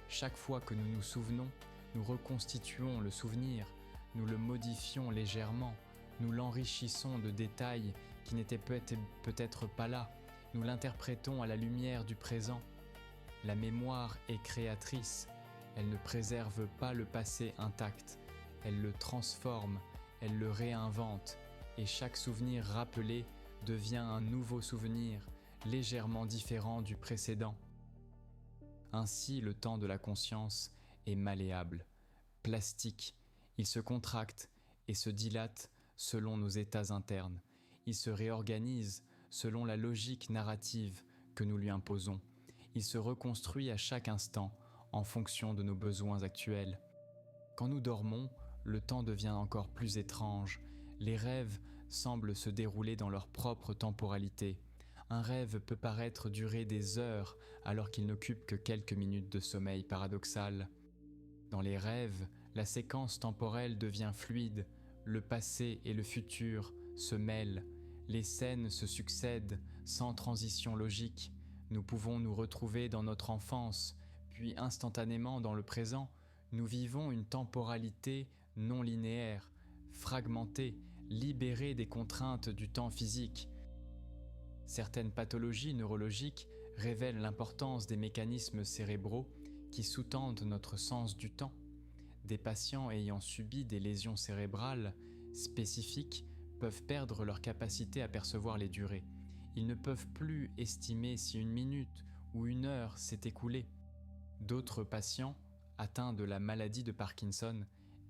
Chaque fois que nous nous souvenons, nous reconstituons le souvenir, nous le modifions légèrement, nous l'enrichissons de détails qui n'étaient peut-être pas là, nous l'interprétons à la lumière du présent. La mémoire est créatrice, elle ne préserve pas le passé intact, elle le transforme, elle le réinvente, et chaque souvenir rappelé devient un nouveau souvenir, légèrement différent du précédent. Ainsi, le temps de la conscience est malléable, plastique, il se contracte et se dilate selon nos états internes, il se réorganise selon la logique narrative que nous lui imposons, il se reconstruit à chaque instant en fonction de nos besoins actuels. Quand nous dormons, le temps devient encore plus étrange, les rêves semblent se dérouler dans leur propre temporalité. Un rêve peut paraître durer des heures alors qu'il n'occupe que quelques minutes de sommeil paradoxal. Dans les rêves, la séquence temporelle devient fluide, le passé et le futur se mêlent, les scènes se succèdent sans transition logique. Nous pouvons nous retrouver dans notre enfance, puis instantanément dans le présent. Nous vivons une temporalité non linéaire, fragmentée, libérée des contraintes du temps physique. Certaines pathologies neurologiques révèlent l'importance des mécanismes cérébraux qui sous-tendent notre sens du temps. Des patients ayant subi des lésions cérébrales spécifiques peuvent perdre leur capacité à percevoir les durées. Ils ne peuvent plus estimer si une minute ou une heure s'est écoulée. D'autres patients, atteints de la maladie de Parkinson,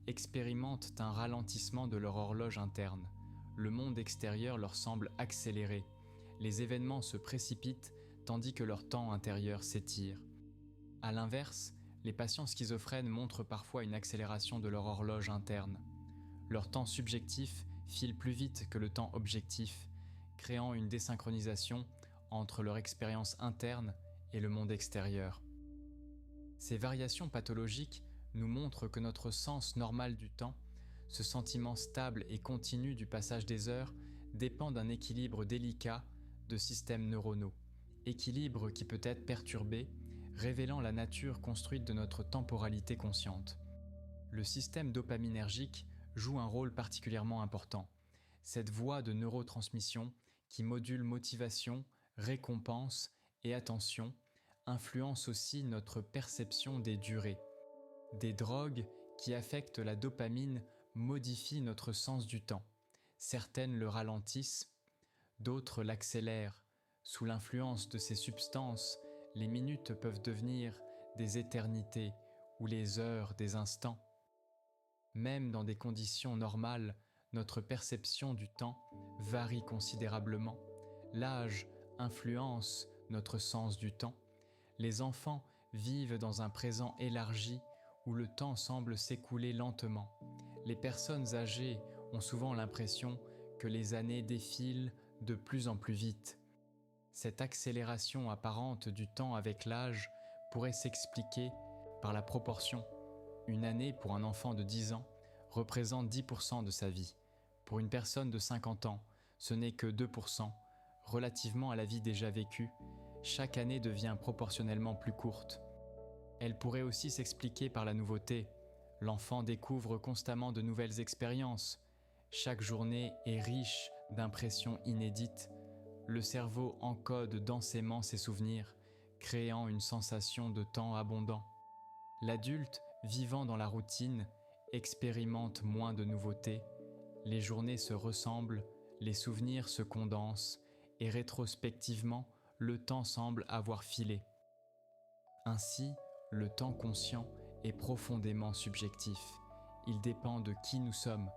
expérimentent un ralentissement de leur horloge interne. Le monde extérieur leur semble accéléré. Les événements se précipitent tandis que leur temps intérieur s'étire. À l'inverse, les patients schizophrènes montrent parfois une accélération de leur horloge interne. Leur temps subjectif file plus vite que le temps objectif, créant une désynchronisation entre leur expérience interne et le monde extérieur. Ces variations pathologiques nous montrent que notre sens normal du temps, ce sentiment stable et continu du passage des heures, dépend d'un équilibre délicat de systèmes neuronaux, équilibre qui peut être perturbé, révélant la nature construite de notre temporalité consciente. Le système dopaminergique joue un rôle particulièrement important. Cette voie de neurotransmission qui module motivation, récompense et attention influence aussi notre perception des durées. Des drogues qui affectent la dopamine modifient notre sens du temps. Certaines le ralentissent, d'autres l'accélèrent. Sous l'influence de ces substances, les minutes peuvent devenir des éternités ou les heures des instants. Même dans des conditions normales, notre perception du temps varie considérablement. L'âge influence notre sens du temps. Les enfants vivent dans un présent élargi où le temps semble s'écouler lentement. Les personnes âgées ont souvent l'impression que les années défilent de plus en plus vite. Cette accélération apparente du temps avec l'âge pourrait s'expliquer par la proportion. Une année pour un enfant de 10 ans représente 10% de sa vie. Pour une personne de 50 ans, ce n'est que 2%. Relativement à la vie déjà vécue, chaque année devient proportionnellement plus courte. Elle pourrait aussi s'expliquer par la nouveauté. L'enfant découvre constamment de nouvelles expériences. Chaque journée est riche d'impressions inédites. Le cerveau encode densément ses souvenirs, créant une sensation de temps abondant. L'adulte, vivant dans la routine, expérimente moins de nouveautés. Les journées se ressemblent, les souvenirs se condensent, et rétrospectivement, le temps semble avoir filé. Ainsi, le temps conscient est profondément subjectif. Il dépend de qui nous sommes,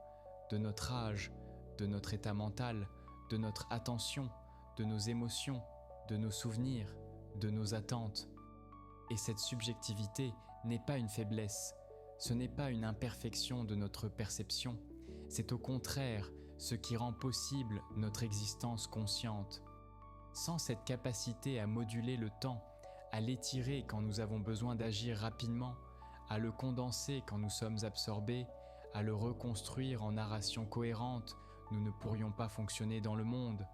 de notre âge, de notre état mental, de notre attention, de nos émotions, de nos souvenirs, de nos attentes. Et cette subjectivité n'est pas une faiblesse, ce n'est pas une imperfection de notre perception, c'est au contraire ce qui rend possible notre existence consciente. Sans cette capacité à moduler le temps, à l'étirer quand nous avons besoin d'agir rapidement, à le condenser quand nous sommes absorbés, à le reconstruire en narration cohérente, nous ne pourrions pas fonctionner dans le monde.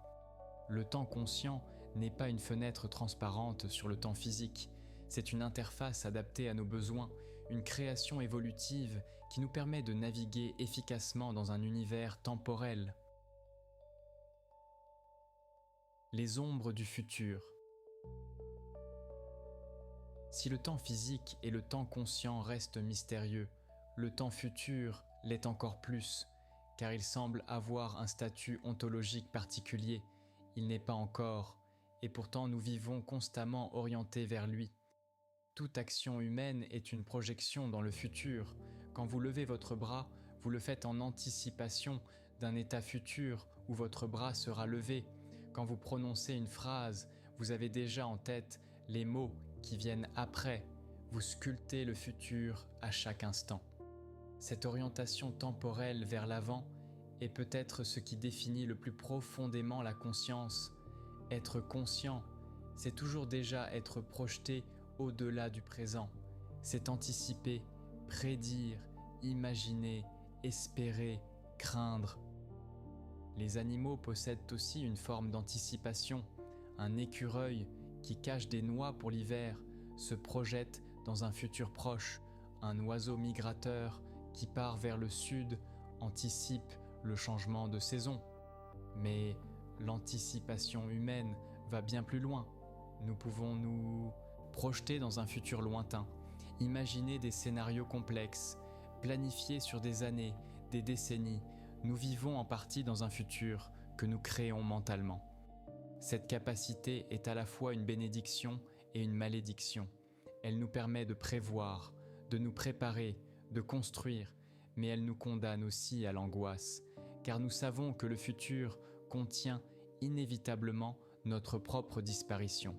Le temps conscient n'est pas une fenêtre transparente sur le temps physique, c'est une interface adaptée à nos besoins, une création évolutive qui nous permet de naviguer efficacement dans un univers temporel. Les ombres du futur. Si le temps physique et le temps conscient restent mystérieux, le temps futur l'est encore plus, car il semble avoir un statut ontologique particulier. Il n'est pas encore, et pourtant nous vivons constamment orientés vers lui. Toute action humaine est une projection dans le futur. Quand vous levez votre bras, vous le faites en anticipation d'un état futur où votre bras sera levé. Quand vous prononcez une phrase, vous avez déjà en tête les mots qui viennent après. Vous sculptez le futur à chaque instant. Cette orientation temporelle vers l'avant est peut-être ce qui définit le plus profondément la conscience. Être conscient, c'est toujours déjà être projeté au-delà du présent. C'est anticiper, prédire, imaginer, espérer, craindre. Les animaux possèdent aussi une forme d'anticipation. Un écureuil qui cache des noix pour l'hiver se projette dans un futur proche. Un oiseau migrateur qui part vers le sud anticipe le changement de saison. Mais l'anticipation humaine va bien plus loin. Nous pouvons nous projeter dans un futur lointain, imaginer des scénarios complexes, planifier sur des années, des décennies. Nous vivons en partie dans un futur que nous créons mentalement. Cette capacité est à la fois une bénédiction et une malédiction. Elle nous permet de prévoir, de nous préparer, de construire, mais elle nous condamne aussi à l'angoisse, car nous savons que le futur contient inévitablement notre propre disparition.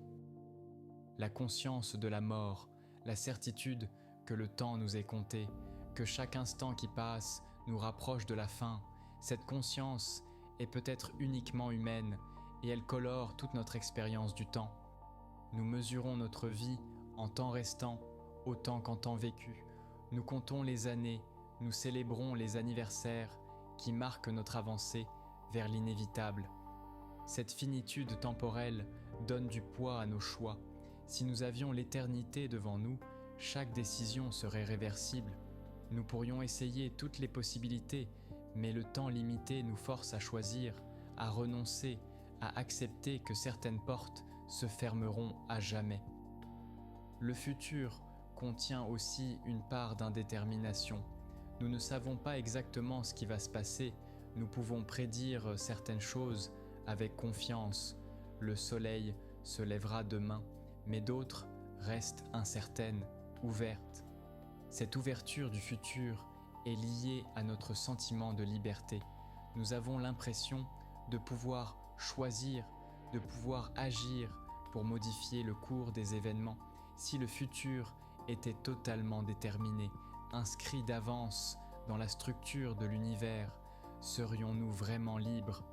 La conscience de la mort, la certitude que le temps nous est compté, que chaque instant qui passe nous rapproche de la fin, cette conscience est peut-être uniquement humaine, et elle colore toute notre expérience du temps. Nous mesurons notre vie en temps restant autant qu'en temps vécu. Nous comptons les années, nous célébrons les anniversaires qui marquent notre avancée vers l'inévitable. Cette finitude temporelle donne du poids à nos choix. Si nous avions l'éternité devant nous, chaque décision serait réversible. Nous pourrions essayer toutes les possibilités, mais le temps limité nous force à choisir, à renoncer, à accepter que certaines portes se fermeront à jamais. Le futur contient aussi une part d'indétermination. Nous ne savons pas exactement ce qui va se passer, nous pouvons prédire certaines choses avec confiance. Le soleil se lèvera demain, mais d'autres restent incertaines, ouvertes. Cette ouverture du futur est liée à notre sentiment de liberté. Nous avons l'impression de pouvoir choisir, de pouvoir agir pour modifier le cours des événements. Si le futur était totalement déterminé, inscrit d'avance dans la structure de l'univers, serions-nous vraiment libres?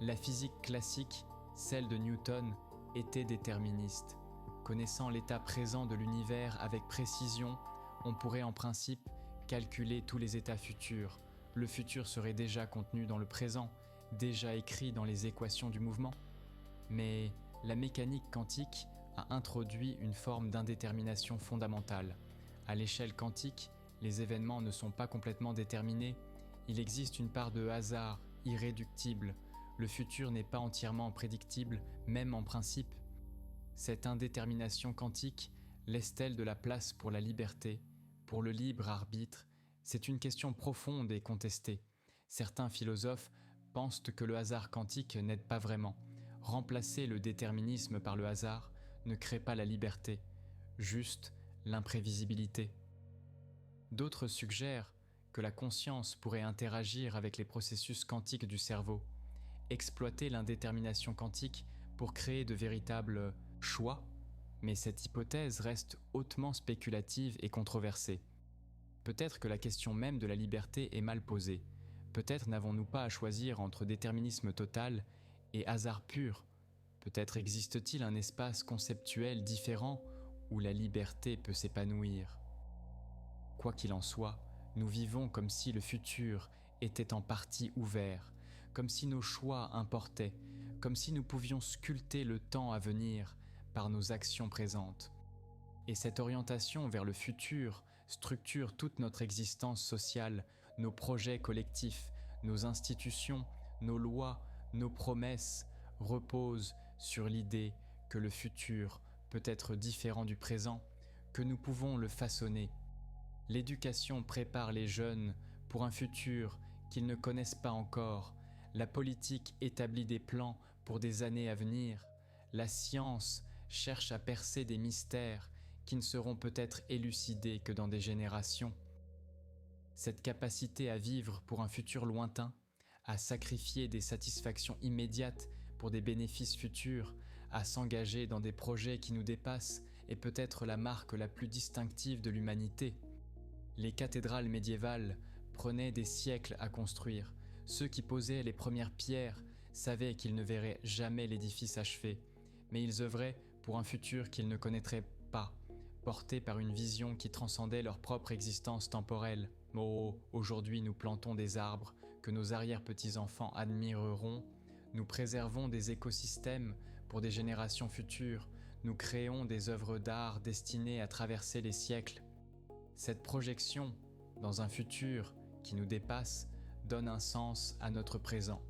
La physique classique, celle de Newton, était déterministe. Connaissant l'état présent de l'univers avec précision, on pourrait en principe calculer tous les états futurs. Le futur serait déjà contenu dans le présent, déjà écrit dans les équations du mouvement. Mais la mécanique quantique a introduit une forme d'indétermination fondamentale. À l'échelle quantique, les événements ne sont pas complètement déterminés. Il existe une part de hasard irréductible. Le futur n'est pas entièrement prédictible, même en principe. Cette indétermination quantique laisse-t-elle de la place pour la liberté, pour le libre arbitre? C'est une question profonde et contestée. Certains philosophes pensent que le hasard quantique n'aide pas vraiment. Remplacer le déterminisme par le hasard ne crée pas la liberté, juste l'imprévisibilité. D'autres suggèrent que la conscience pourrait interagir avec les processus quantiques du cerveau, exploiter l'indétermination quantique pour créer de véritables choix, mais cette hypothèse reste hautement spéculative et controversée. Peut-être que la question même de la liberté est mal posée. Peut-être n'avons-nous pas à choisir entre déterminisme total et hasard pur. Peut-être existe-t-il un espace conceptuel différent où la liberté peut s'épanouir. Quoi qu'il en soit, nous vivons comme si le futur était en partie ouvert, comme si nos choix importaient, comme si nous pouvions sculpter le temps à venir par nos actions présentes. Et cette orientation vers le futur structure toute notre existence sociale, nos projets collectifs, nos institutions, nos lois, nos promesses reposent sur l'idée que le futur peut être différent du présent, que nous pouvons le façonner. L'éducation prépare les jeunes pour un futur qu'ils ne connaissent pas encore. La politique établit des plans pour des années à venir. La science cherche à percer des mystères qui ne seront peut-être élucidés que dans des générations. Cette capacité à vivre pour un futur lointain, à sacrifier des satisfactions immédiates pour des bénéfices futurs, à s'engager dans des projets qui nous dépassent est peut-être la marque la plus distinctive de l'humanité. Les cathédrales médiévales prenaient des siècles à construire. Ceux qui posaient les premières pierres savaient qu'ils ne verraient jamais l'édifice achevé, mais ils œuvraient pour un futur qu'ils ne connaîtraient pas, portés par une vision qui transcendait leur propre existence temporelle. Oh, aujourd'hui nous plantons des arbres que nos arrière-petits-enfants admireront, nous préservons des écosystèmes pour des générations futures, nous créons des œuvres d'art destinées à traverser les siècles. Cette projection dans un futur qui nous dépasse donne un sens à notre présent.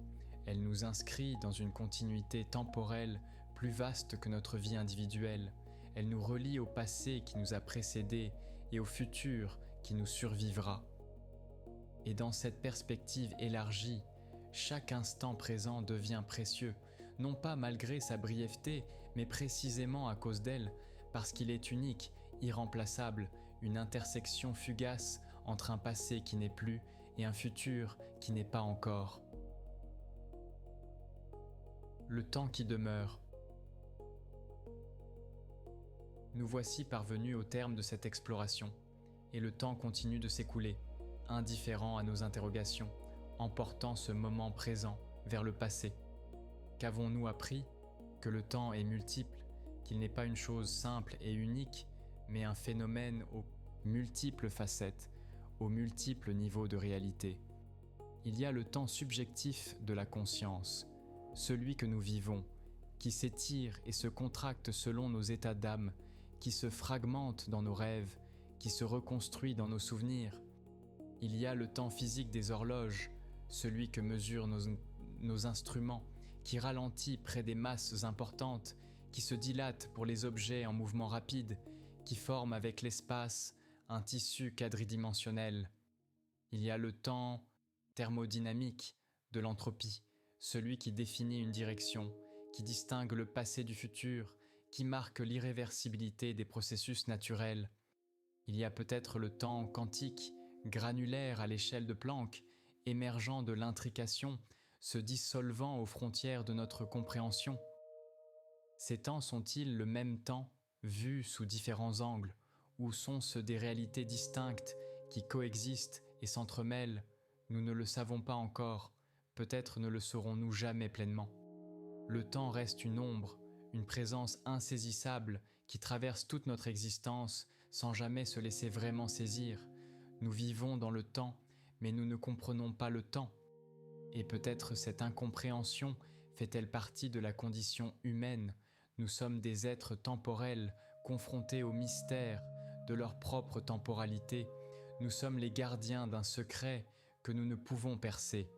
Elle nous inscrit dans une continuité temporelle plus vaste que notre vie individuelle. Elle nous relie au passé qui nous a précédés et au futur qui nous survivra. Et dans cette perspective élargie, chaque instant présent devient précieux, non pas malgré sa brièveté, mais précisément à cause d'elle, parce qu'il est unique, irremplaçable, une intersection fugace entre un passé qui n'est plus et un futur qui n'est pas encore. Le temps qui demeure. Nous voici parvenus au terme de cette exploration, et le temps continue de s'écouler, indifférent à nos interrogations, emportant ce moment présent vers le passé. Qu'avons-nous appris? Que le temps est multiple, qu'il n'est pas une chose simple et unique, mais un phénomène aux multiples facettes, aux multiples niveaux de réalité. Il y a le temps subjectif de la conscience, celui que nous vivons, qui s'étire et se contracte selon nos états d'âme, qui se fragmente dans nos rêves, qui se reconstruit dans nos souvenirs. Il y a le temps physique des horloges, celui que mesurent nos instruments, qui ralentit près des masses importantes, qui se dilate pour les objets en mouvement rapide, qui forme avec l'espace un tissu quadridimensionnel. Il y a le temps thermodynamique de l'entropie, celui qui définit une direction, qui distingue le passé du futur, qui marque l'irréversibilité des processus naturels. Il y a peut-être le temps quantique, granulaire à l'échelle de Planck, émergeant de l'intrication, se dissolvant aux frontières de notre compréhension. Ces temps sont-ils le même temps, vus sous différents angles, ou sont-ce des réalités distinctes qui coexistent et s'entremêlent? Nous ne le savons pas encore, peut-être ne le saurons-nous jamais pleinement. Le temps reste une ombre, une présence insaisissable qui traverse toute notre existence sans jamais se laisser vraiment saisir. Nous vivons dans le temps, mais nous ne comprenons pas le temps. Et peut-être cette incompréhension fait-elle partie de la condition humaine. Nous sommes des êtres temporels, confrontés au mystère de leur propre temporalité. Nous sommes les gardiens d'un secret que nous ne pouvons percer.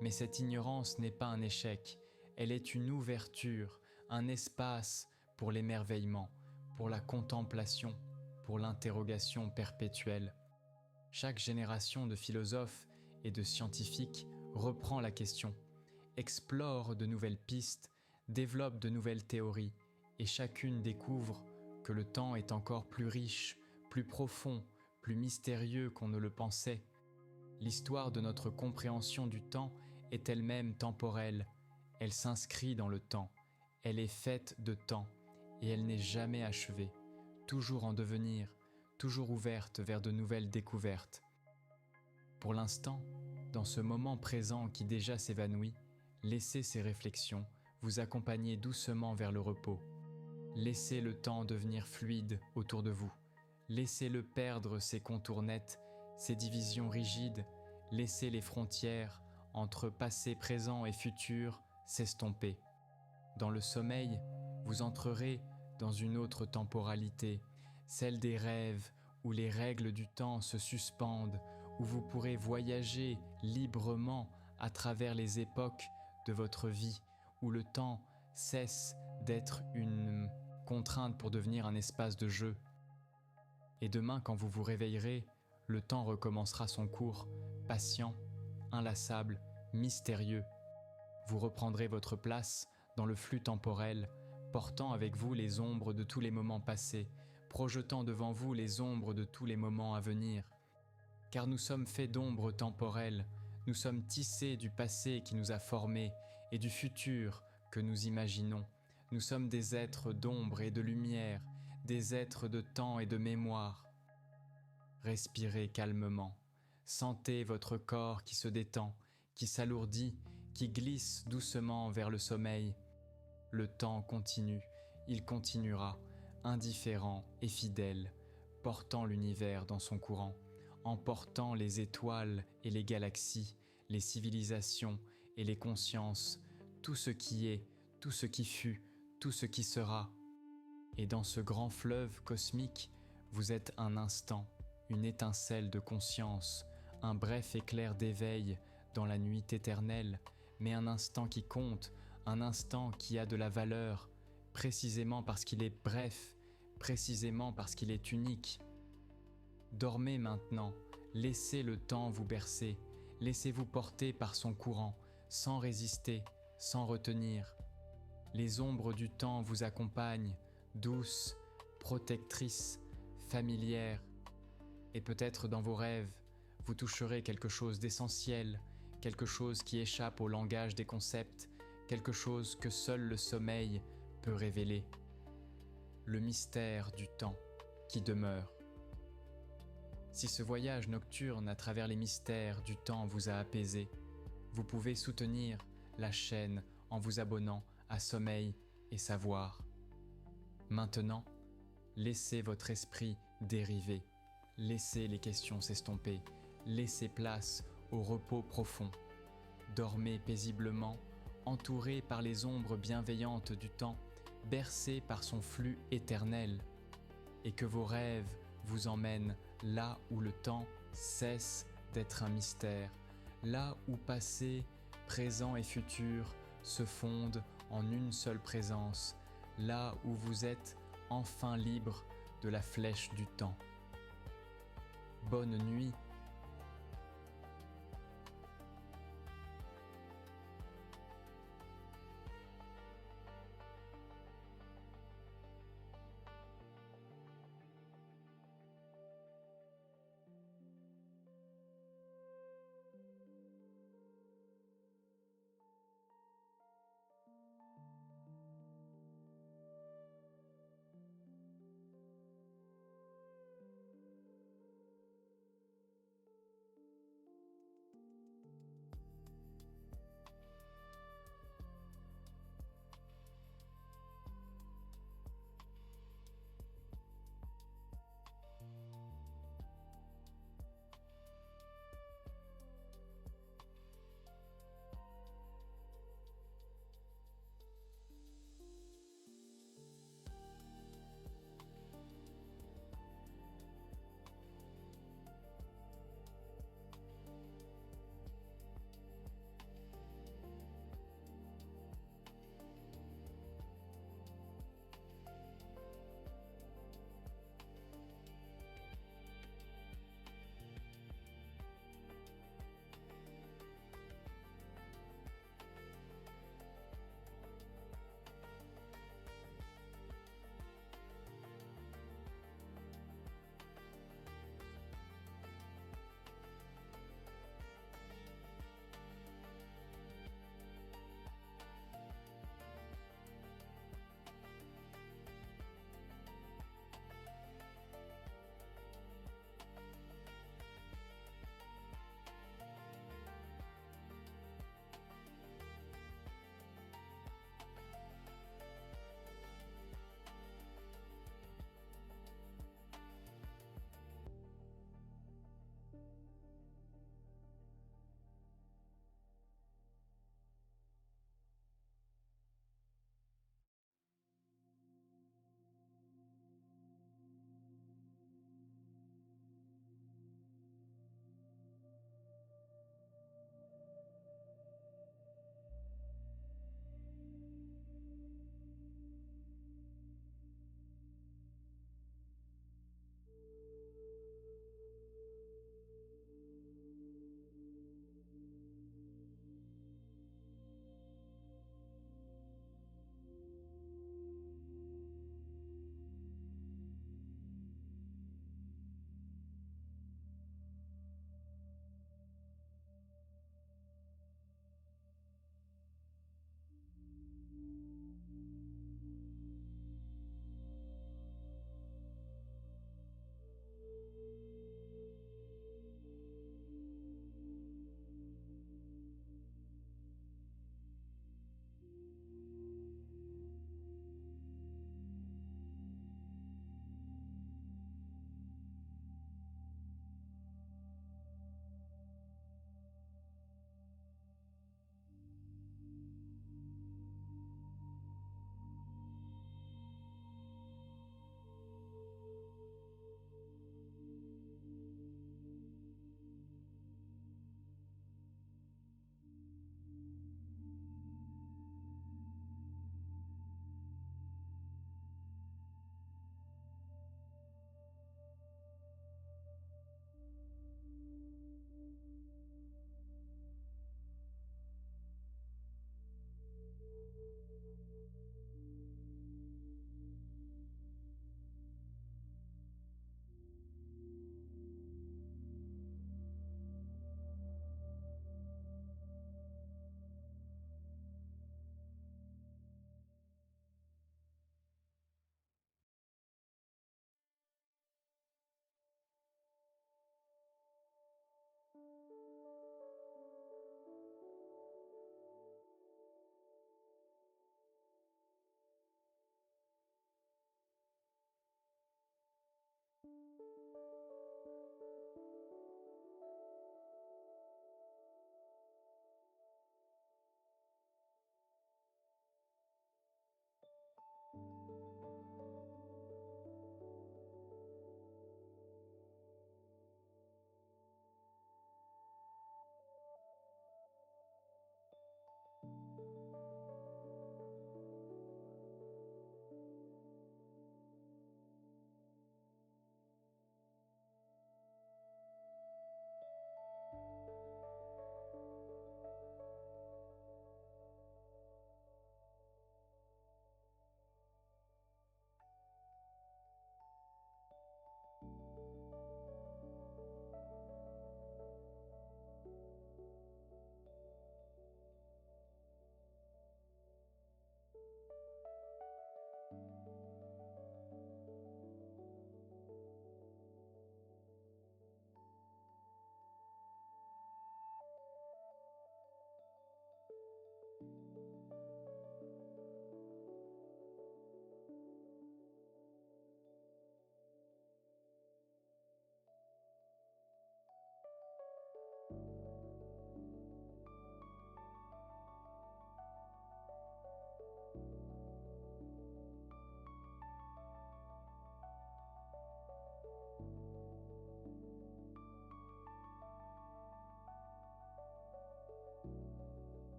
Mais cette ignorance n'est pas un échec, elle est une ouverture, un espace pour l'émerveillement, pour la contemplation, pour l'interrogation perpétuelle. Chaque génération de philosophes et de scientifiques reprend la question, explore de nouvelles pistes, développe de nouvelles théories, et chacune découvre que le temps est encore plus riche, plus profond, plus mystérieux qu'on ne le pensait. L'histoire de notre compréhension du temps est elle-même temporelle, elle s'inscrit dans le temps, elle est faite de temps, et elle n'est jamais achevée, toujours en devenir, toujours ouverte vers de nouvelles découvertes. Pour l'instant, dans ce moment présent qui déjà s'évanouit, laissez ces réflexions vous accompagner doucement vers le repos. Laissez le temps devenir fluide autour de vous. Laissez-le perdre ses contours nets, ses divisions rigides. Laissez les frontières entre passé, présent et futur s'estomper. Dans le sommeil, vous entrerez dans une autre temporalité, celle des rêves où les règles du temps se suspendent, où vous pourrez voyager librement à travers les époques de votre vie, où le temps cesse d'être une contrainte pour devenir un espace de jeu. Et demain, quand vous vous réveillerez, le temps recommencera son cours, patient, inlassable, mystérieux. Vous reprendrez votre place dans le flux temporel, portant avec vous les ombres de tous les moments passés, projetant devant vous les ombres de tous les moments à venir. Car nous sommes faits d'ombres temporelles, nous sommes tissés du passé qui nous a formés et du futur que nous imaginons. Nous sommes des êtres d'ombre et de lumière, des êtres de temps et de mémoire. Respirez calmement, sentez votre corps qui se détend, qui s'alourdit, qui glisse doucement vers le sommeil. Le temps continue, il continuera, indifférent et fidèle, portant l'univers dans son courant, emportant les étoiles et les galaxies, les civilisations et les consciences, tout ce qui est, tout ce qui fut, tout ce qui sera. Et dans ce grand fleuve cosmique, vous êtes un instant, une étincelle de conscience, un bref éclair d'éveil dans la nuit éternelle, mais un instant qui compte, un instant qui a de la valeur, précisément parce qu'il est bref, précisément parce qu'il est unique. Dormez maintenant, laissez le temps vous bercer, laissez-vous porter par son courant, sans résister, sans retenir. Les ombres du temps vous accompagnent, douces, protectrices, familières, et peut-être dans vos rêves, vous toucherez quelque chose d'essentiel, quelque chose qui échappe au langage des concepts, quelque chose que seul le sommeil peut révéler. Le mystère du temps qui demeure. Si ce voyage nocturne à travers les mystères du temps vous a apaisé, vous pouvez soutenir la chaîne en vous abonnant à Sommeil et Savoir. Maintenant, laissez votre esprit dériver, laissez les questions s'estomper, laissez place au repos profond. Dormez paisiblement, entouré par les ombres bienveillantes du temps, bercé par son flux éternel, et que vos rêves vous emmènent là où le temps cesse d'être un mystère, là où passé, présent et futur se fondent en une seule présence, là où vous êtes enfin libre de la flèche du temps. Bonne nuit.